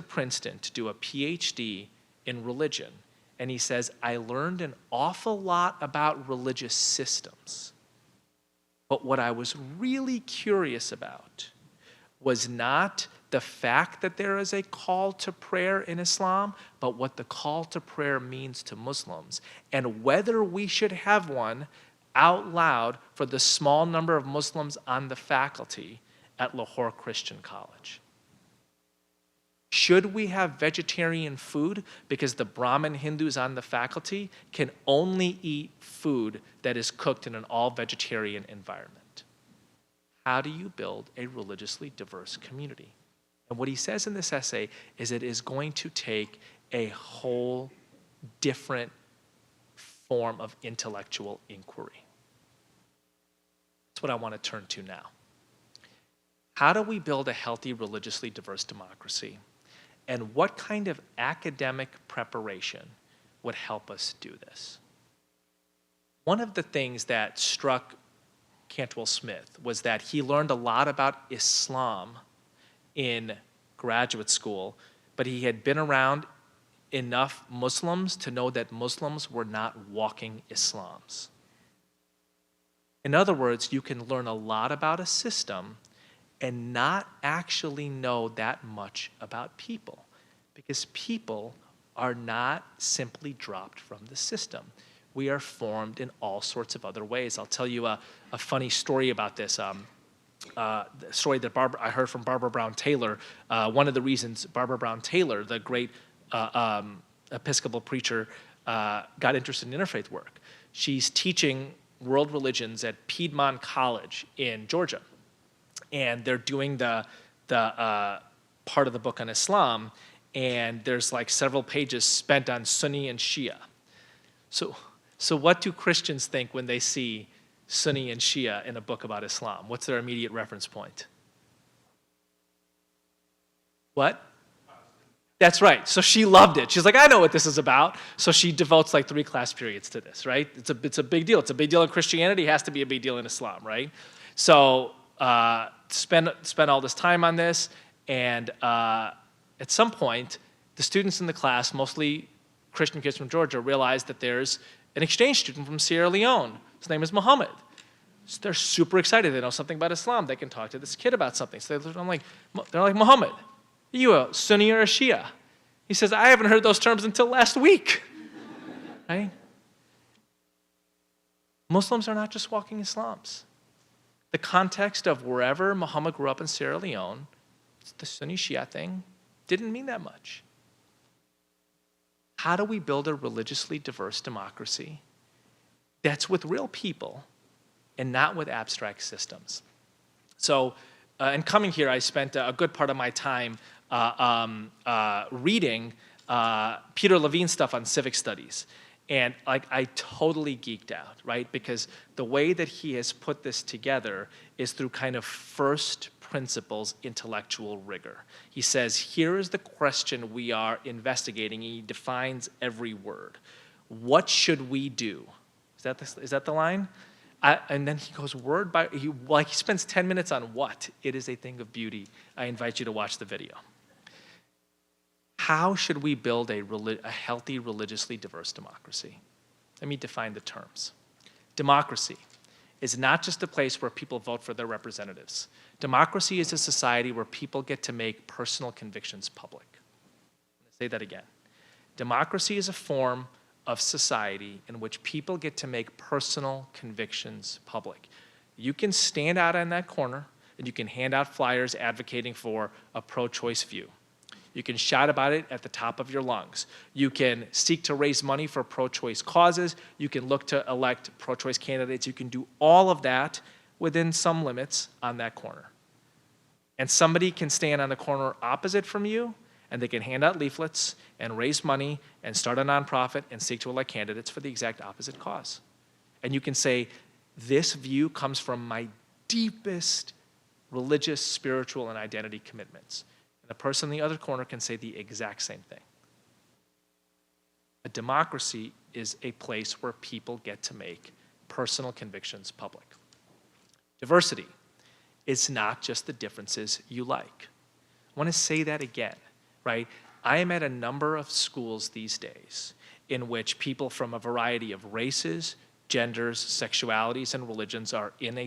Princeton to do a PhD in religion, and he says, I learned an awful lot about religious systems. But what I was really curious about was not the fact that there is a call to prayer in Islam, but what the call to prayer means to Muslims, and whether we should have one out loud for the small number of Muslims on the faculty at Lahore Christian College. Should we have vegetarian food because the Brahmin Hindus on the faculty can only eat food that is cooked in an all-vegetarian environment? How do you build a religiously diverse community? And what he says in this essay is it is going to take a whole different form of intellectual inquiry. That's what I want to turn to now. How do we build a healthy, religiously diverse democracy? And what kind of academic preparation would help us do this? One of the things that struck Cantwell Smith was that he learned a lot about Islam in graduate school, but he had been around enough Muslims to know that Muslims were not walking Islams. In other words, you can learn a lot about a system and not actually know that much about people, because people are not simply dropped from the system. We are formed in all sorts of other ways. I'll tell you a funny story about this. The story that I heard from Barbara Brown Taylor. One of the reasons Barbara Brown Taylor, the great Episcopal preacher, got interested in interfaith work. She's teaching world religions at Piedmont College in Georgia. And they're doing the part of the book on Islam, and there's like several pages spent on Sunni and Shia. So what do Christians think when they see Sunni and Shia in a book about Islam? What's their immediate reference point? What? That's right. So she loved it. She's like, I know what this is about. So she devotes like 3 class periods to this, right? It's a big deal. It's a big deal in Christianity. It has to be a big deal in Islam, right? So spend all this time on this, and at some point, the students in the class, mostly Christian kids from Georgia, realize that there's an exchange student from Sierra Leone. His name is Muhammad. So they're super excited. They know something about Islam. They can talk to this kid about something. So they're like, Muhammad, are you a Sunni or a Shia? He says, I haven't heard those terms until last week. Right? Muslims are not just walking Islams. The context of wherever Muhammad grew up in Sierra Leone, the Sunni Shia thing, didn't mean that much. How do we build a religiously diverse democracy that's with real people and not with abstract systems? So, in coming here, I spent a good part of my time reading Peter Levine's stuff on civic studies. And like, I totally geeked out, right? Because the way that he has put this together is through kind of first principles intellectual rigor. He says, here is the question we are investigating. He defines every word. What should we do? Is that the line? And then he goes word by, he spends 10 minutes on what? It is a thing of beauty. I invite you to watch the video. How should we build a healthy, religiously diverse democracy? Let me define the terms. Democracy is not just a place where people vote for their representatives. Democracy is a society where people get to make personal convictions public. I'm going to say that again. Democracy is a form of society in which people get to make personal convictions public. You can stand out in that corner and you can hand out flyers advocating for a pro-choice view. You can shout about it at the top of your lungs. You can seek to raise money for pro-choice causes. You can look to elect pro-choice candidates. You can do all of that within some limits on that corner. And somebody can stand on the corner opposite from you, and they can hand out leaflets and raise money and start a nonprofit and seek to elect candidates for the exact opposite cause. And you can say, this view comes from my deepest religious, spiritual, and identity commitments. The person in the other corner can say the exact same thing. A democracy is a place where people get to make personal convictions public. Diversity is not just the differences you like. I want to say that again, right? I am at a number of schools these days in which people from a variety of races, genders, sexualities, and religions are in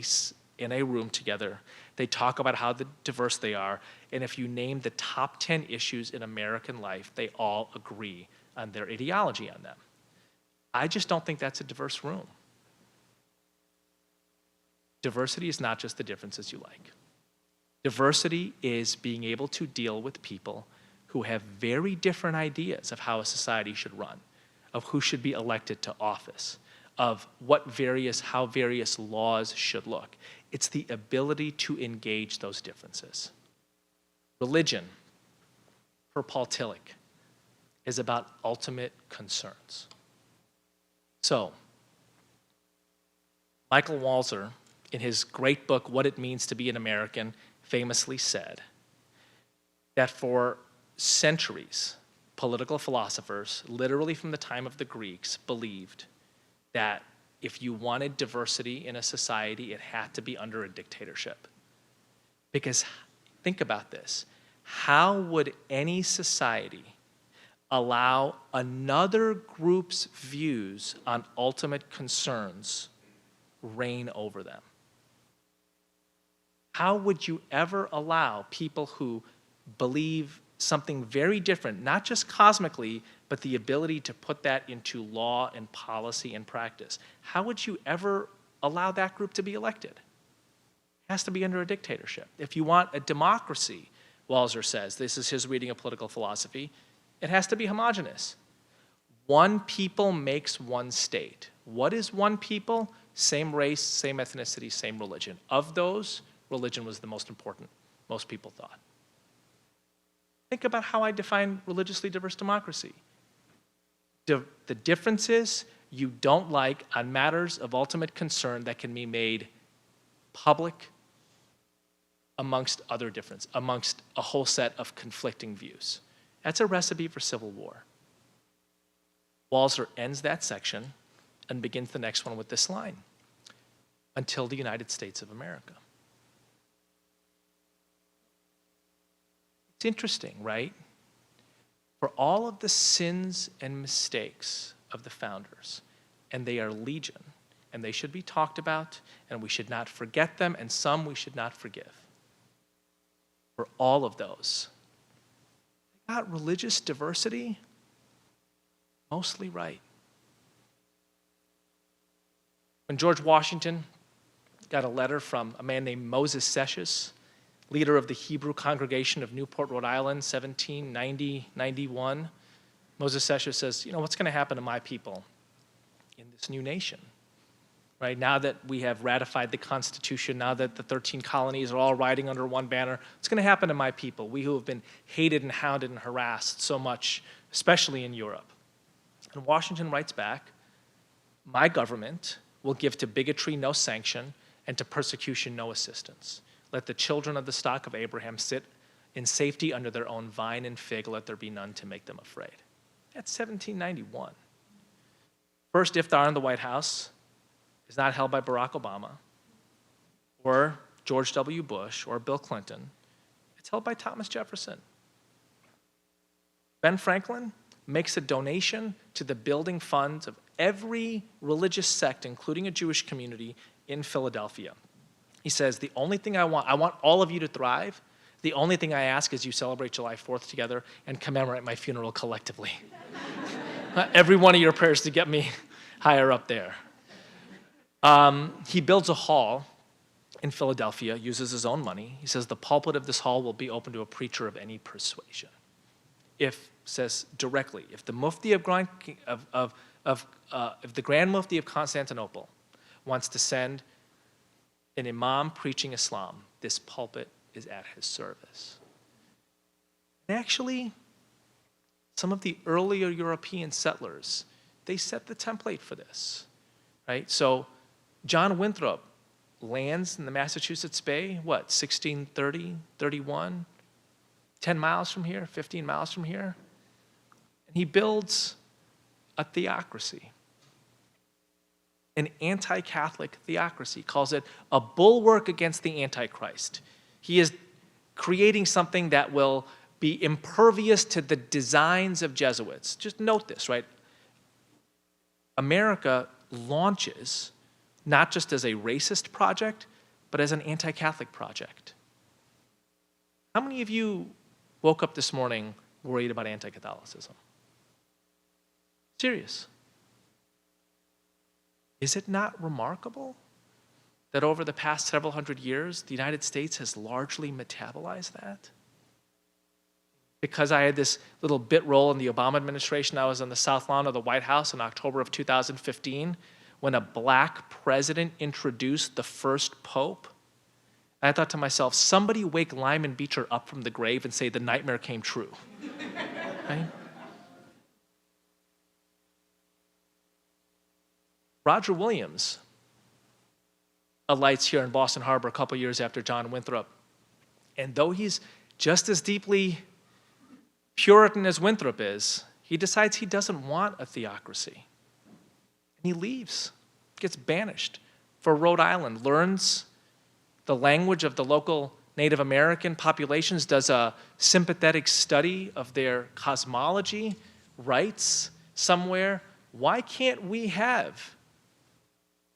a room together. They talk about how diverse they are, and if you name the top 10 issues in American life, they all agree on their ideology on them. I just don't think that's a diverse room. Diversity is not just the differences you like. Diversity is being able to deal with people who have very different ideas of how a society should run, of who should be elected to office, of how various laws should look. It's the ability to engage those differences. Religion, per Paul Tillich, is about ultimate concerns. So, Michael Walzer, in his great book, What It Means to Be an American, famously said that for centuries, political philosophers, literally from the time of the Greeks, believed that if you wanted diversity in a society, it had to be under a dictatorship. Because think about this. How would any society allow another group's views on ultimate concerns reign over them? How would you ever allow people who believe something very different, not just cosmically, but the ability to put that into law and policy and practice? How would you ever allow that group to be elected? It has to be under a dictatorship. If you want a democracy, Walzer says, this is his reading of political philosophy, it has to be homogenous. One people makes one state. What is one people? Same race, same ethnicity, same religion. Of those, religion was the most important, most people thought. Think about how I define religiously diverse democracy. The difference is you don't like on matters of ultimate concern that can be made public amongst other differences, amongst a whole set of conflicting views. That's a recipe for civil war. Walzer ends that section and begins the next one with this line: until the United States of America. It's interesting, right? For all of the sins and mistakes of the founders, and they are legion, and they should be talked about, and we should not forget them, and some we should not forgive. For all of those, they got religious diversity mostly right. When George Washington got a letter from a man named Moses Sessions, leader of the Hebrew congregation of Newport, Rhode Island, 1790-91, Moses Sessions says, what's going to happen to my people in this new nation? Right, now that we have ratified the Constitution, now that the 13 colonies are all riding under one banner, what's going to happen to my people, we who have been hated and hounded and harassed so much, especially in Europe? And Washington writes back, my government will give to bigotry no sanction and to persecution no assistance. Let the children of the stock of Abraham sit in safety under their own vine and fig, let there be none to make them afraid. That's 1791. First iftar in the White House is not held by Barack Obama or George W. Bush or Bill Clinton. It's held by Thomas Jefferson. Ben Franklin makes a donation to the building funds of every religious sect, including a Jewish community in Philadelphia. He says, the only thing I want all of you to thrive. The only thing I ask is you celebrate July 4th together and commemorate my funeral collectively. Every one of your prayers to get me higher up there. He builds a hall in Philadelphia, uses his own money. He says the pulpit of this hall will be open to a preacher of any persuasion. Says directly, if the Mufti if the Grand Mufti of Constantinople wants to send an imam preaching Islam, this pulpit is at his service. And actually, some of the earlier European settlers, they set the template for this, right? So John Winthrop lands in the Massachusetts Bay, 1630, 31, 10 miles from here, 15 miles from here. And he builds a theocracy, an anti-Catholic theocracy, calls it a bulwark against the Antichrist. He is creating something that will be impervious to the designs of Jesuits. Just note this, right? America launches not just as a racist project, but as an anti-Catholic project. How many of you woke up this morning worried about anti-Catholicism? Serious. Is it not remarkable that over the past several hundred years, the United States has largely metabolized that? Because I had this little bit role in the Obama administration, I was on the South Lawn of the White House in October of 2015 when a black president introduced the first pope. I thought to myself, somebody wake Lyman Beecher up from the grave and say the nightmare came true. Right? Roger Williams alights here in Boston Harbor a couple years after John Winthrop. And though he's just as deeply Puritan as Winthrop is, he decides he doesn't want a theocracy. And he leaves, gets banished for Rhode Island, learns the language of the local Native American populations, does a sympathetic study of their cosmology, writes somewhere, why can't we have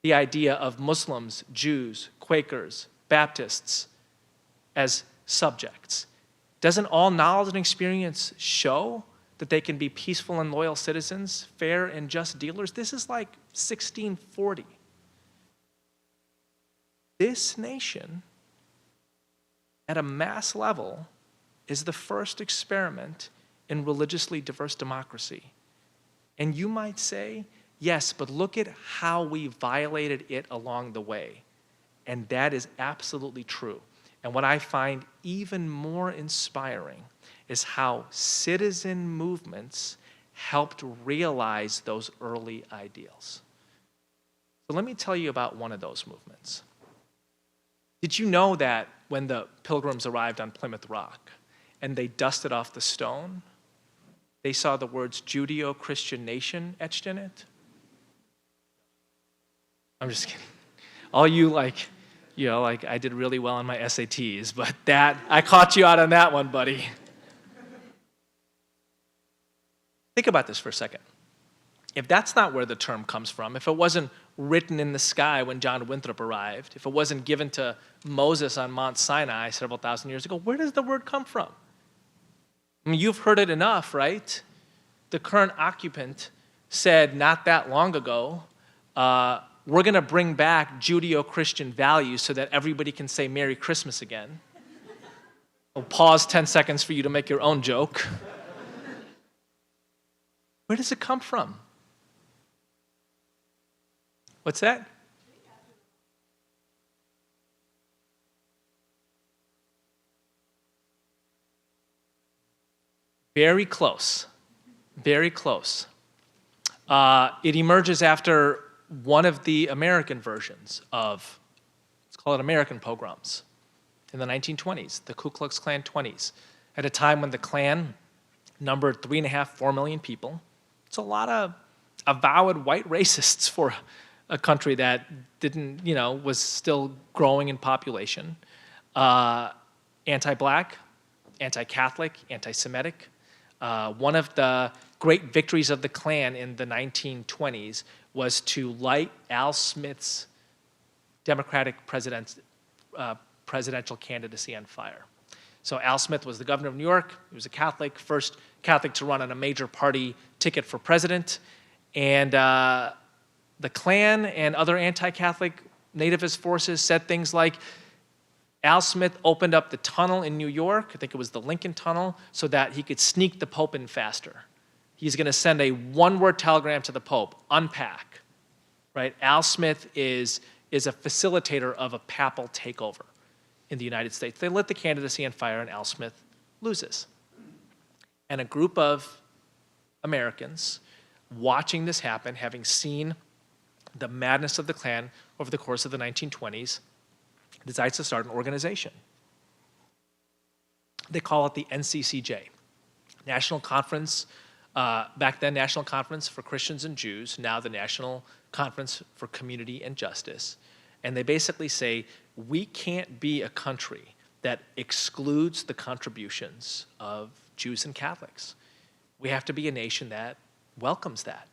the idea of Muslims, Jews, Quakers, Baptists as subjects? Doesn't all knowledge and experience show that they can be peaceful and loyal citizens, fair and just dealers? This is like 1640. This nation, at a mass level, is the first experiment in religiously diverse democracy. And you might say, yes, but look at how we violated it along the way. And that is absolutely true. And what I find even more inspiring is how citizen movements helped realize those early ideals. So let me tell you about one of those movements. Did you know that when the Pilgrims arrived on Plymouth Rock and they dusted off the stone, they saw the words Judeo-Christian nation etched in it? I'm just kidding. All you I did really well on my SATs, but I caught you out on that one, buddy. Think about this for a second. If that's not where the term comes from, if it wasn't written in the sky when John Winthrop arrived, if it wasn't given to Moses on Mount Sinai several thousand years ago, where does the word come from? I mean, you've heard it enough, right? The current occupant said not that long ago, we're going to bring back Judeo-Christian values so that everybody can say Merry Christmas again. I'll pause 10 seconds for you to make your own joke. Where does it come from? What's that? Very close. Very close. It emerges after one of the American versions of, let's call it American pogroms, in the 1920s, the Ku Klux Klan 20s, at a time when the Klan numbered 3.5, 4 million people. It's a lot of avowed white racists for a country that didn't, was still growing in population. Anti-black, anti-Catholic, anti-Semitic. One of the great victories of the Klan in the 1920s was to light Al Smith's Democratic presidential candidacy on fire. So Al Smith was the governor of New York. He was a Catholic, first Catholic to run on a major party ticket for president. And the Klan and other anti-Catholic nativist forces said things like, Al Smith opened up the tunnel in New York, I think it was the Lincoln Tunnel, so that he could sneak the Pope in faster. He's going to send a one-word telegram to the Pope, unpack. Right? Al Smith is a facilitator of a papal takeover in the United States. They lit the candidacy on fire and Al Smith loses. And a group of Americans watching this happen, having seen the madness of the Klan over the course of the 1920s, decides to start an organization. They call it the NCCJ, National Conference, back then National Conference for Christians and Jews, now the National Conference for Community and Justice. And they basically say, we can't be a country that excludes the contributions of Jews and Catholics. We have to be a nation that welcomes that,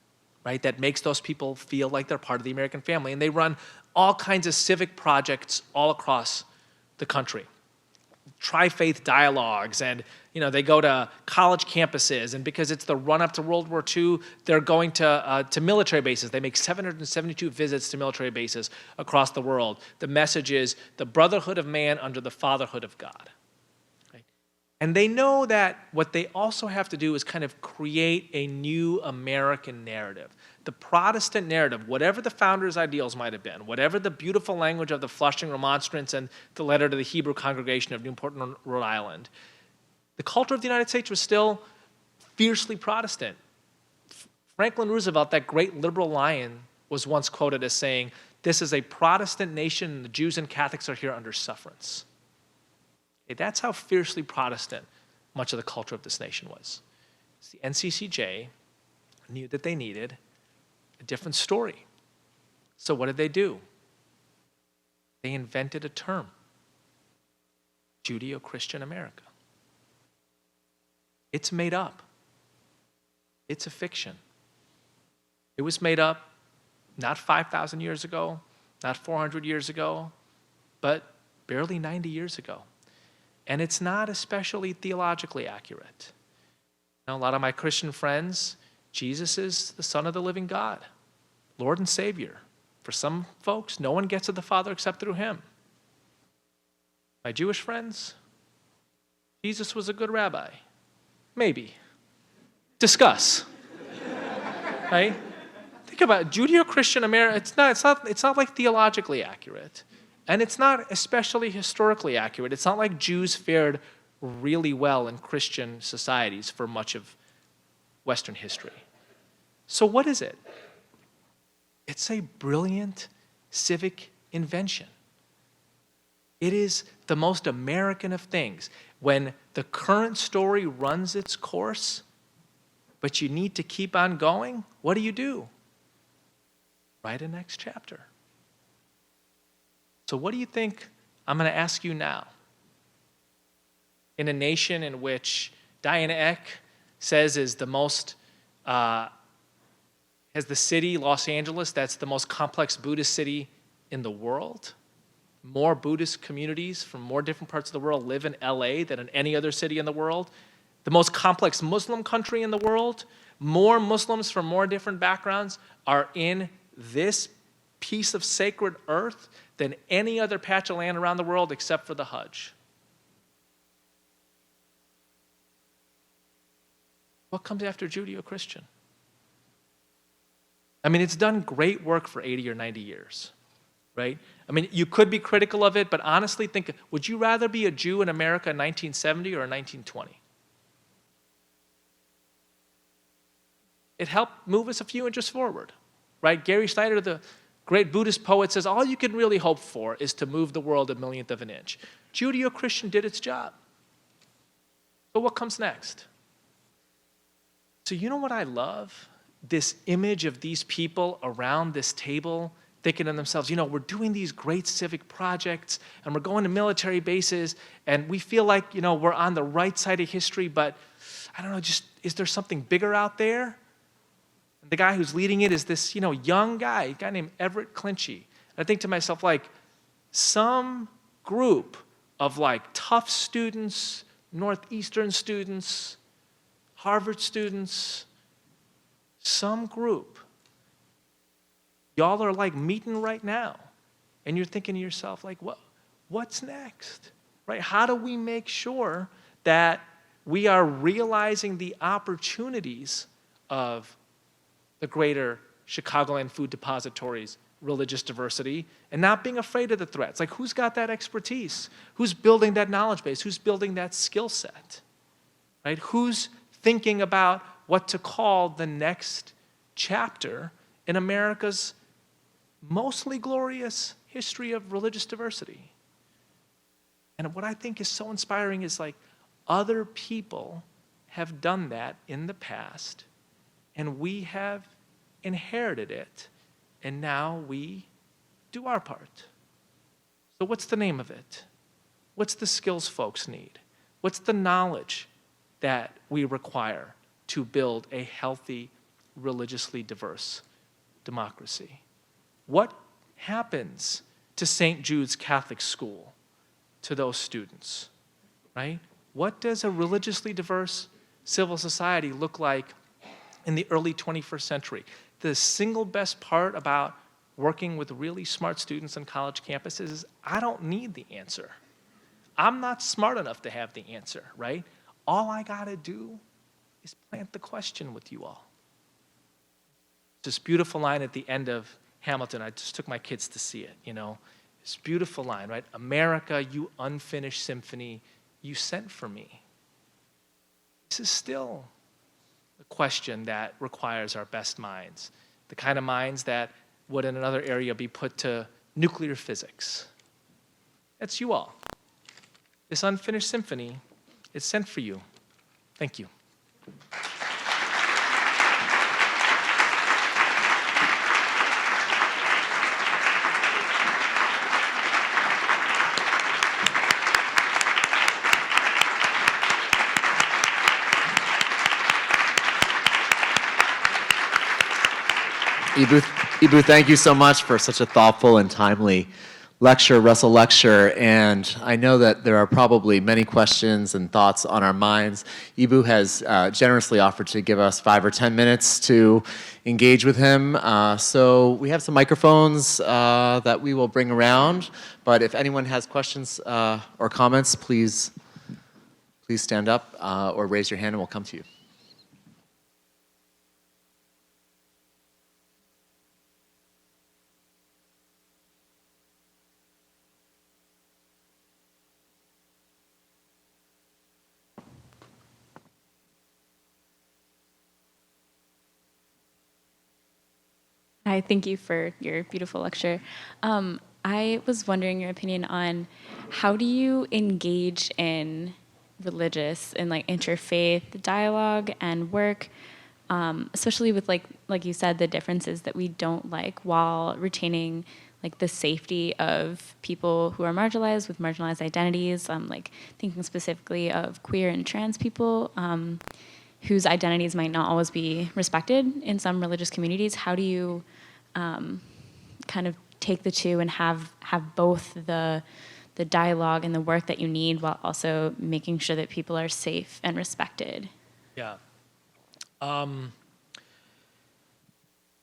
right? That makes those people feel like they're part of the American family. And they run all kinds of civic projects all across the country. Tri-faith dialogues, and they go to college campuses, and because it's the run-up to World War II, they're going to military bases. They make 772 visits to military bases across the world. The message is the brotherhood of man under the fatherhood of God. Right? And they know that what they also have to do is kind of create a new American narrative. The Protestant narrative, whatever the founders' ideals might have been, whatever the beautiful language of the Flushing Remonstrance and the letter to the Hebrew congregation of Newport, Rhode Island, the culture of the United States was still fiercely Protestant. Franklin Roosevelt, that great liberal lion, was once quoted as saying, "This is a Protestant nation, and the Jews and Catholics are here under sufferance." Okay, that's how fiercely Protestant much of the culture of this nation was. The NCCJ knew that they needed a different story. So what did they do? They invented a term, Judeo-Christian America. It's made up. It's a fiction. It was made up not 5,000 years ago, not 400 years ago, but barely 90 years ago. And it's not especially theologically accurate. Now, a lot of my Christian friends, Jesus is the Son of the living God, Lord and Savior. For some folks, no one gets to the Father except through him. My Jewish friends, Jesus was a good rabbi. Maybe. Discuss. Right? Think about it. Judeo-Christian America. It's not like theologically accurate. And it's not especially historically accurate. It's not like Jews fared really well in Christian societies for much of Western history. So what is it? It's a brilliant civic invention. It is the most American of things. When the current story runs its course, but you need to keep on going, what do? Write a next chapter. So what do you think I'm going to ask you now? In a nation in which Diana Eck says is the most, has the city, Los Angeles, that's the most complex Buddhist city in the world. More Buddhist communities from more different parts of the world live in LA than in any other city in the world. The most complex Muslim country in the world. More Muslims from more different backgrounds are in this piece of sacred earth than any other patch of land around the world except for the Hajj. What comes after Judeo-Christian? I mean, it's done great work for 80 or 90 years, right? I mean, you could be critical of it, but honestly think, would you rather be a Jew in America in 1970 or in 1920? It helped move us a few inches forward, right? Gary Snyder, the great Buddhist poet, says all you can really hope for is to move the world a millionth of an inch. Judeo-Christian did its job. So what comes next? So you know what I love? This image of these people around this table thinking to themselves, you know, we're doing these great civic projects and we're going to military bases and we feel like, you know, we're on the right side of history, but I don't know, just is there something bigger out there? And the guy who's leading it is this, you know, young guy, a guy named Everett Clinchy. I think to myself, like, some group of like Tufts students, Northeastern students, Harvard students, some group, y'all are like meeting right now. And you're thinking to yourself, like, what's next? Right? How do we make sure that we are realizing the opportunities of the greater Chicagoland Food Depository's religious diversity and not being afraid of the threats? Like, who's got that expertise? Who's building that knowledge base? Who's building that skill set? Right? Who's thinking about what to call the next chapter in America's mostly glorious history of religious diversity? And what I think is so inspiring is like other people have done that in the past and we have inherited it and now we do our part. So what's the name of it? What's the skills folks need? What's the knowledge that we require to build a healthy, religiously diverse democracy? What happens to St. Jude's Catholic School, to those students, right? What does a religiously diverse civil society look like in the early 21st century? The single best part about working with really smart students on college campuses is I don't need the answer. I'm not smart enough to have the answer, right? All I gotta do is plant the question with you all. This beautiful line at the end of Hamilton, I just took my kids to see it, you know. This beautiful line, right? America, you unfinished symphony, you sent for me. This is still a question that requires our best minds, the kind of minds that would in another area be put to nuclear physics. That's you all. This unfinished symphony is sent for you. Thank you. Eboo, thank you so much for such a thoughtful and timely lecture, Russell Lecture, and I know that there are probably many questions and thoughts on our minds. Eboo has generously offered to give us 5 or 10 minutes to engage with him. So we have some microphones that we will bring around, but if anyone has questions or comments, please stand up or raise your hand and we'll come to you. Hi, thank you for your beautiful lecture. I was wondering your opinion on how do you engage in religious and like interfaith dialogue and work, especially with like you said, the differences that we don't like, while retaining like the safety of people who are marginalized with marginalized identities. Like thinking specifically of queer and trans people. Whose identities might not always be respected in some religious communities. How do you kind of take the two and have both the dialogue and the work that you need while also making sure that people are safe and respected? Yeah.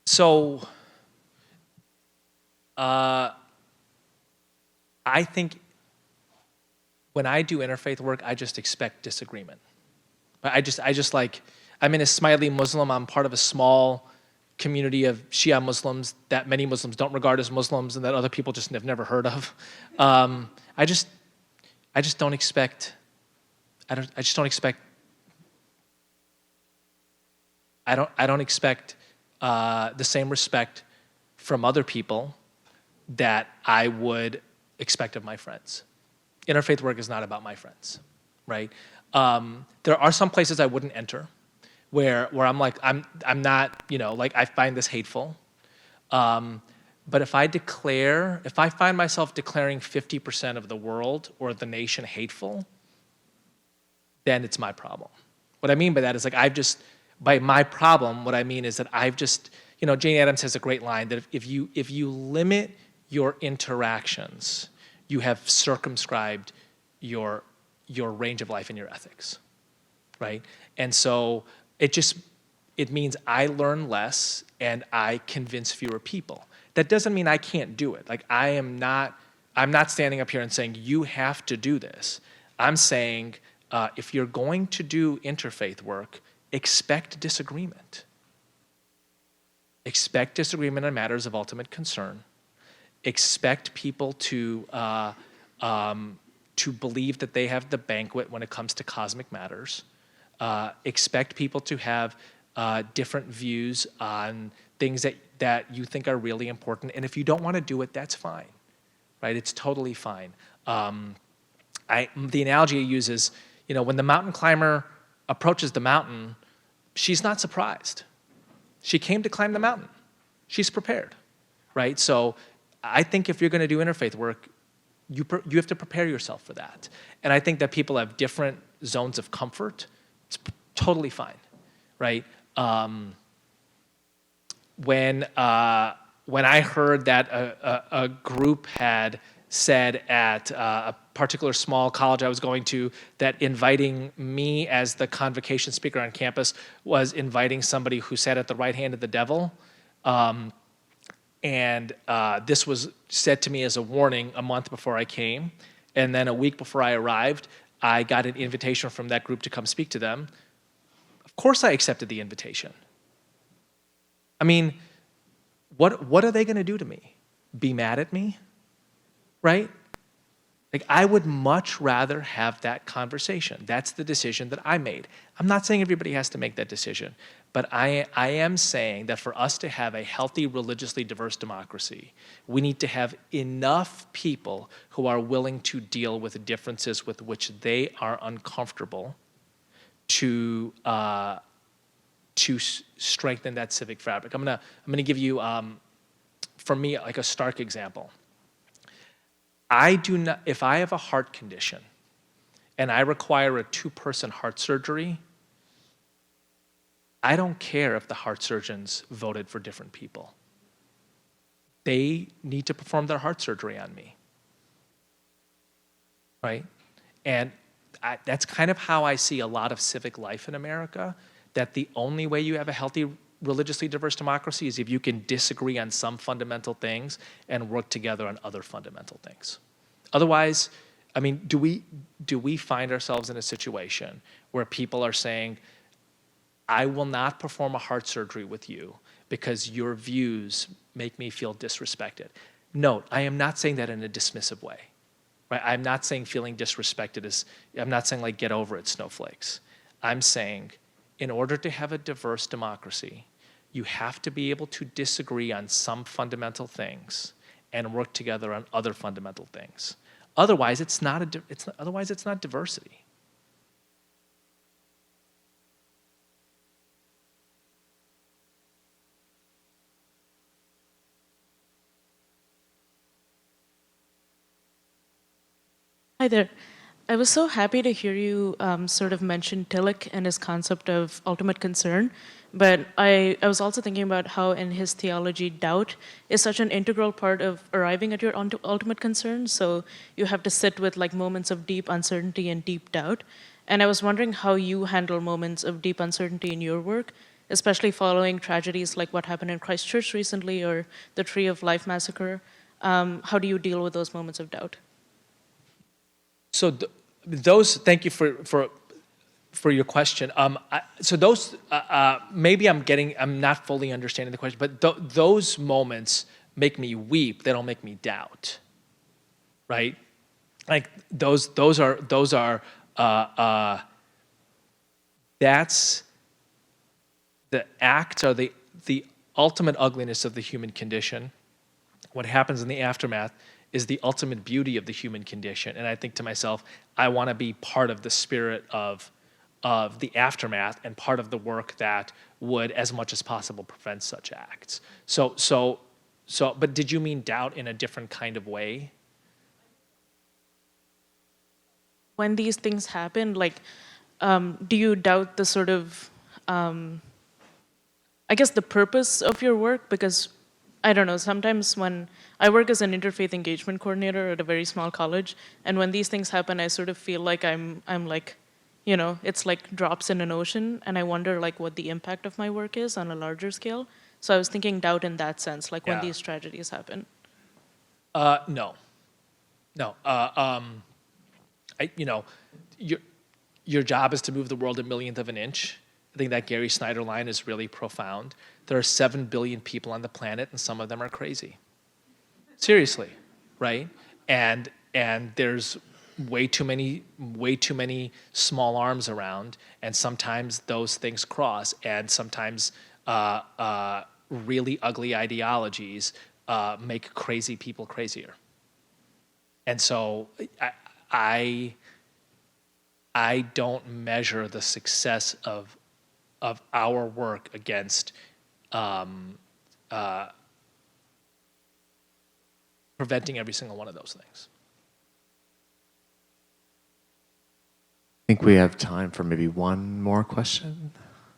So I think when I do interfaith work, I just expect disagreement. I just like, I'm in a Ismaili Muslim. I'm part of a small community of Shia Muslims that many Muslims don't regard as Muslims and that other people just have never heard of. I just don't expect. I don't expect the same respect from other people that I would expect of my friends. Interfaith work is not about my friends, right? There are some places I wouldn't enter where I'm like, I'm not, like I find this hateful. But if I find myself declaring 50% of the world or the nation hateful, then it's my problem. What I mean by that is like by my problem, what I mean is that Jane Addams has a great line that if you limit your interactions, you have circumscribed your range of life and your ethics, right? And so it means I learn less and I convince fewer people. That doesn't mean I can't do it. Like I'm not standing up here and saying you have to do this. I'm saying if you're going to do interfaith work, expect disagreement. Expect disagreement on matters of ultimate concern. Expect people to believe that they have the banquet when it comes to cosmic matters. Expect people to have different views on things that you think are really important. And if you don't want to do it, that's fine, right? It's totally fine. The analogy I use is, when the mountain climber approaches the mountain, she's not surprised. She came to climb the mountain. She's prepared, right? So I think if you're going to do interfaith work, you have to prepare yourself for that. And I think that people have different zones of comfort. It's totally fine, right? When I heard that a group had said at a particular small college I was going to that inviting me as the convocation speaker on campus was inviting somebody who sat at the right hand of the devil, and this was said to me as a warning a month before I came. And then a week before I arrived, I got an invitation from that group to come speak to them. Of course I accepted the invitation. I mean, what are they going to do to me? Be mad at me? Right? Like, I would much rather have that conversation. That's the decision that I made. I'm not saying everybody has to make that decision, but I am saying that for us to have a healthy, religiously diverse democracy, we need to have enough people who are willing to deal with the differences with which they are uncomfortable to strengthen that civic fabric. I'm gonna give you, for me, like a stark example. If I have a heart condition and I require a 2-person heart surgery, I don't care if the heart surgeons voted for different people. They need to perform their heart surgery on me, right? And that's kind of how I see a lot of civic life in America, that the only way you have a healthy, religiously diverse democracy is if you can disagree on some fundamental things and work together on other fundamental things. Otherwise, I mean, do we find ourselves in a situation where people are saying, I will not perform a heart surgery with you because your views make me feel disrespected? Note, I am not saying that in a dismissive way. Right? I'm not saying feeling disrespected is, I'm not saying like get over it, snowflakes. I'm saying in order to have a diverse democracy, you have to be able to disagree on some fundamental things and work together on other fundamental things. Otherwise, it's not diversity. Hi there. I was so happy to hear you sort of mention Tillich and his concept of ultimate concern, but I was also thinking about how in his theology, doubt is such an integral part of arriving at your ultimate concern, so you have to sit with like moments of deep uncertainty and deep doubt. And I was wondering how you handle moments of deep uncertainty in your work, especially following tragedies like what happened in Christchurch recently or the Tree of Life massacre. How do you deal with those moments of doubt? So thank you for your question. Maybe I'm not fully understanding the question, but those moments make me weep. They don't make me doubt, right? Like those are that's the act or the ultimate ugliness of the human condition. What happens in the aftermath is the ultimate beauty of the human condition. And I think to myself, I want to be part of the spirit of the aftermath and part of the work that would, as much as possible, prevent such acts. But did you mean doubt in a different kind of way? When these things happen, like, do you doubt the sort of, I guess the purpose of your work? Because I don't know, sometimes when I work as an interfaith engagement coordinator at a very small college, and when these things happen, I sort of feel like I'm like, you know, it's like drops in an ocean, and I wonder like what the impact of my work is on a larger scale. So I was thinking doubt in that sense, like when these tragedies happen. No. Your job is to move the world a millionth of an inch. I think that Gary Snyder line is really profound. There are 7 billion people on the planet, and some of them are crazy. Seriously, right? And there's way too many small arms around, and sometimes those things cross, and sometimes really ugly ideologies make crazy people crazier. And so I don't measure the success of our work against preventing every single one of those things. I think we have time for maybe one more question.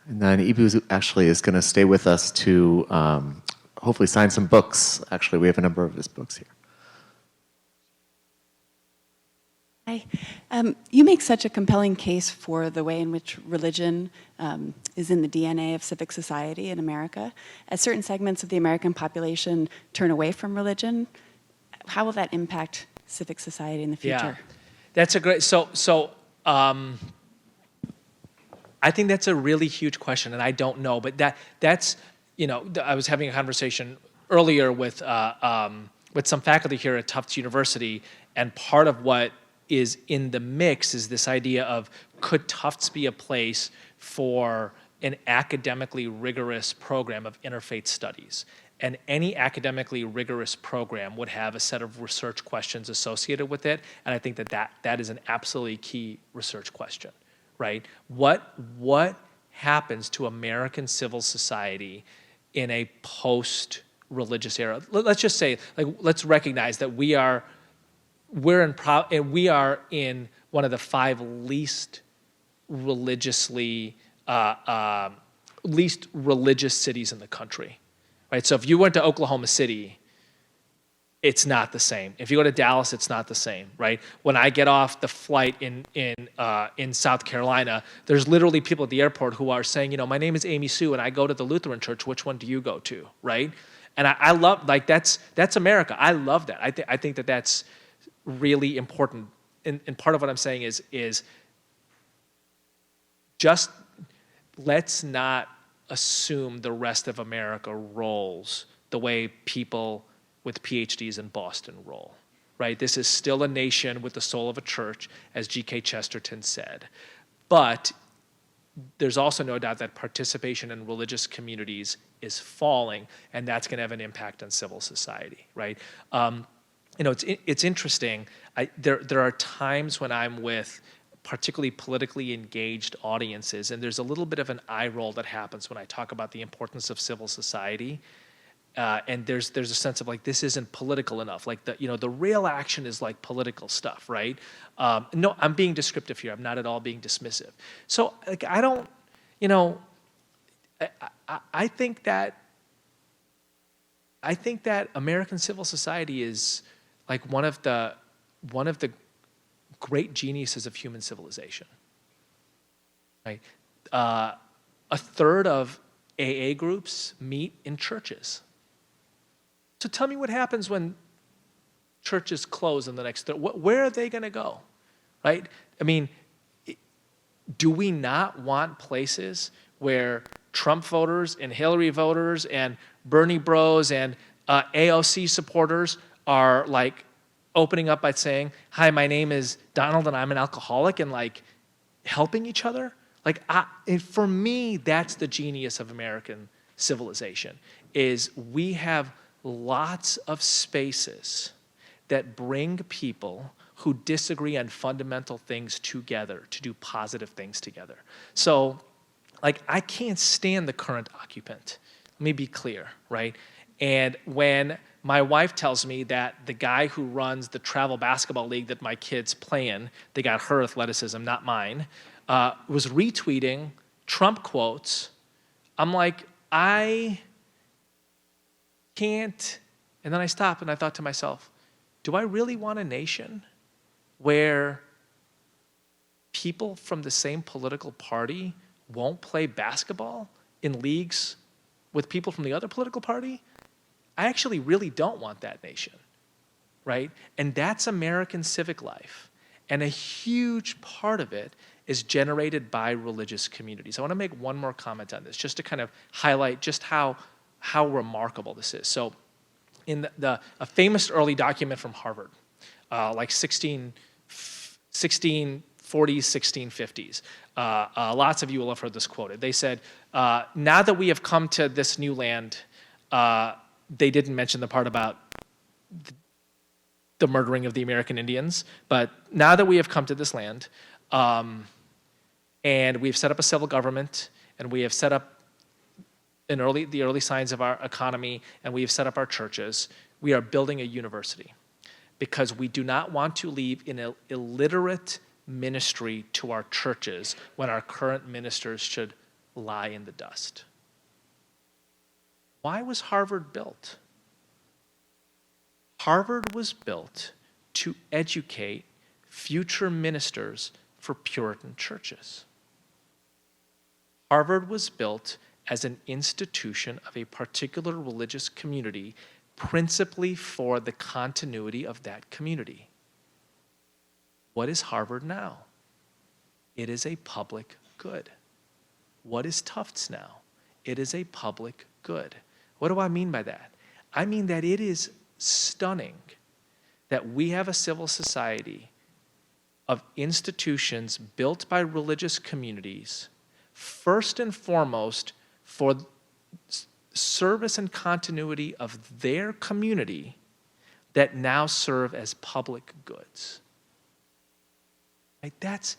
And then Eboo actually is going to stay with us to hopefully sign some books. Actually, we have a number of his books here. Hi. You make such a compelling case for the way in which religion is in the DNA of civic society in America. As certain segments of the American population turn away from religion, how will that impact civic society in the future? Yeah, that's a great, I think that's a really huge question, and I don't know, but that's, you know, I was having a conversation earlier with some faculty here at Tufts University, and part of what is in the mix is this idea of, could Tufts be a place for an academically rigorous program of interfaith studies? And any academically rigorous program would have a set of research questions associated with it, and I think that is an absolutely key research question, right? What happens to American civil society in a post-religious era? Let's just say, like, let's recognize that we are in one of the 5 least religious cities in the country, right? So if you went to Oklahoma City, it's not the same. If you go to Dallas, it's not the same, right? When I get off the flight in South Carolina, there's literally people at the airport who are saying, you know, my name is Amy Sue, and I go to the Lutheran church. Which one do you go to, right? And I love, like, that's America. I love that. I think that that's really important. And part of what I'm saying is just let's not assume the rest of America rolls the way people with PhDs in Boston roll, right? This is still a nation with the soul of a church, as G.K. Chesterton said. But there's also no doubt that participation in religious communities is falling, and that's going to have an impact on civil society, right? It's interesting. There are times when I'm with particularly politically engaged audiences, and there's a little bit of an eye roll that happens when I talk about the importance of civil society. And there's a sense of like, this isn't political enough. Like the real action is like political stuff, right? No, I'm being descriptive here. I'm not at all being dismissive. So like, I don't, I think that American civil society is like one of the great geniuses of human civilization, right? A third of AA groups meet in churches. So tell me what happens when churches close in the next, where are they going to go, right? I mean, do we not want places where Trump voters and Hillary voters and Bernie bros and AOC supporters are like opening up by saying, hi, my name is Donald and I'm an alcoholic, and like helping each other? Like, for me, that's the genius of American civilization, is we have lots of spaces that bring people who disagree on fundamental things together to do positive things together. So, like, I can't stand the current occupant. Let me be clear, right? And when my wife tells me that the guy who runs the travel basketball league that my kids play in, they got her athleticism, not mine, was retweeting Trump quotes, I'm like, I can't. And then I stopped and I thought to myself, do I really want a nation where people from the same political party won't play basketball in leagues with people from the other political party? I actually really don't want that nation, right? And that's American civic life. And a huge part of it is generated by religious communities. I want to make one more comment on this, just to kind of highlight just how remarkable this is. So in a famous early document from Harvard, like 1640s, 1650s, lots of you will have heard this quoted. They said, now that we have come to this new land, they didn't mention the part about the murdering of the American Indians, but now that we have come to this land, and we've set up a civil government, and we have set up the early signs of our economy, and we have set up our churches, we are building a university, because we do not want to leave an illiterate ministry to our churches when our current ministers should lie in the dust. Why was Harvard built? Harvard was built to educate future ministers for Puritan churches. Harvard was built as an institution of a particular religious community, principally for the continuity of that community. What is Harvard now? It is a public good. What is Tufts now? It is a public good. What do I mean by that? I mean that it is stunning that we have a civil society of institutions built by religious communities, first and foremost for service and continuity of their community, that now serve as public goods. Like that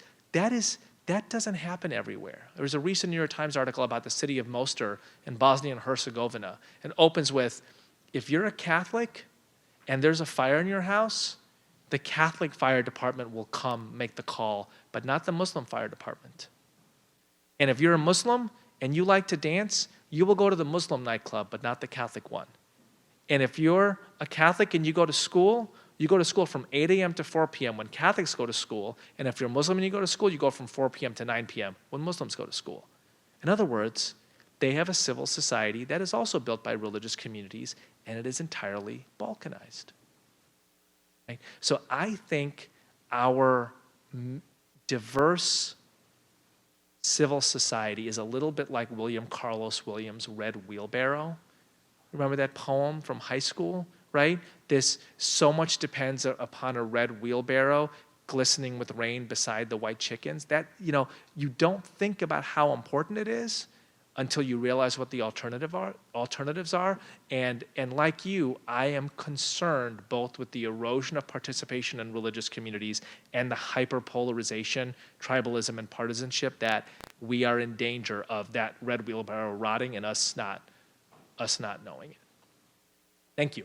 doesn't happen everywhere. There was a recent New York Times article about the city of Mostar in Bosnia and Herzegovina, and opens with, if you're a Catholic and there's a fire in your house, the Catholic fire department will come make the call, but not the Muslim fire department. And if you're a Muslim and you like to dance, you will go to the Muslim nightclub, but not the Catholic one. And if you're a Catholic and you go to school from 8 a.m. to 4 p.m. when Catholics go to school. And if you're Muslim and you go to school, you go from 4 p.m. to 9 p.m. when Muslims go to school. In other words, they have a civil society that is also built by religious communities, and it is entirely balkanized. Right? So I think our diverse civil society is a little bit like William Carlos Williams' Red Wheelbarrow. Remember that poem from high school, right? This so much depends upon a red wheelbarrow. glistening with rain beside the white chickens. That, you don't think about how important it is until you realize what the alternatives are. And like you, I am concerned both with the erosion of participation in religious communities and the hyperpolarization, tribalism, and partisanship, that we are in danger of that red wheelbarrow rotting and us not knowing it. Thank you.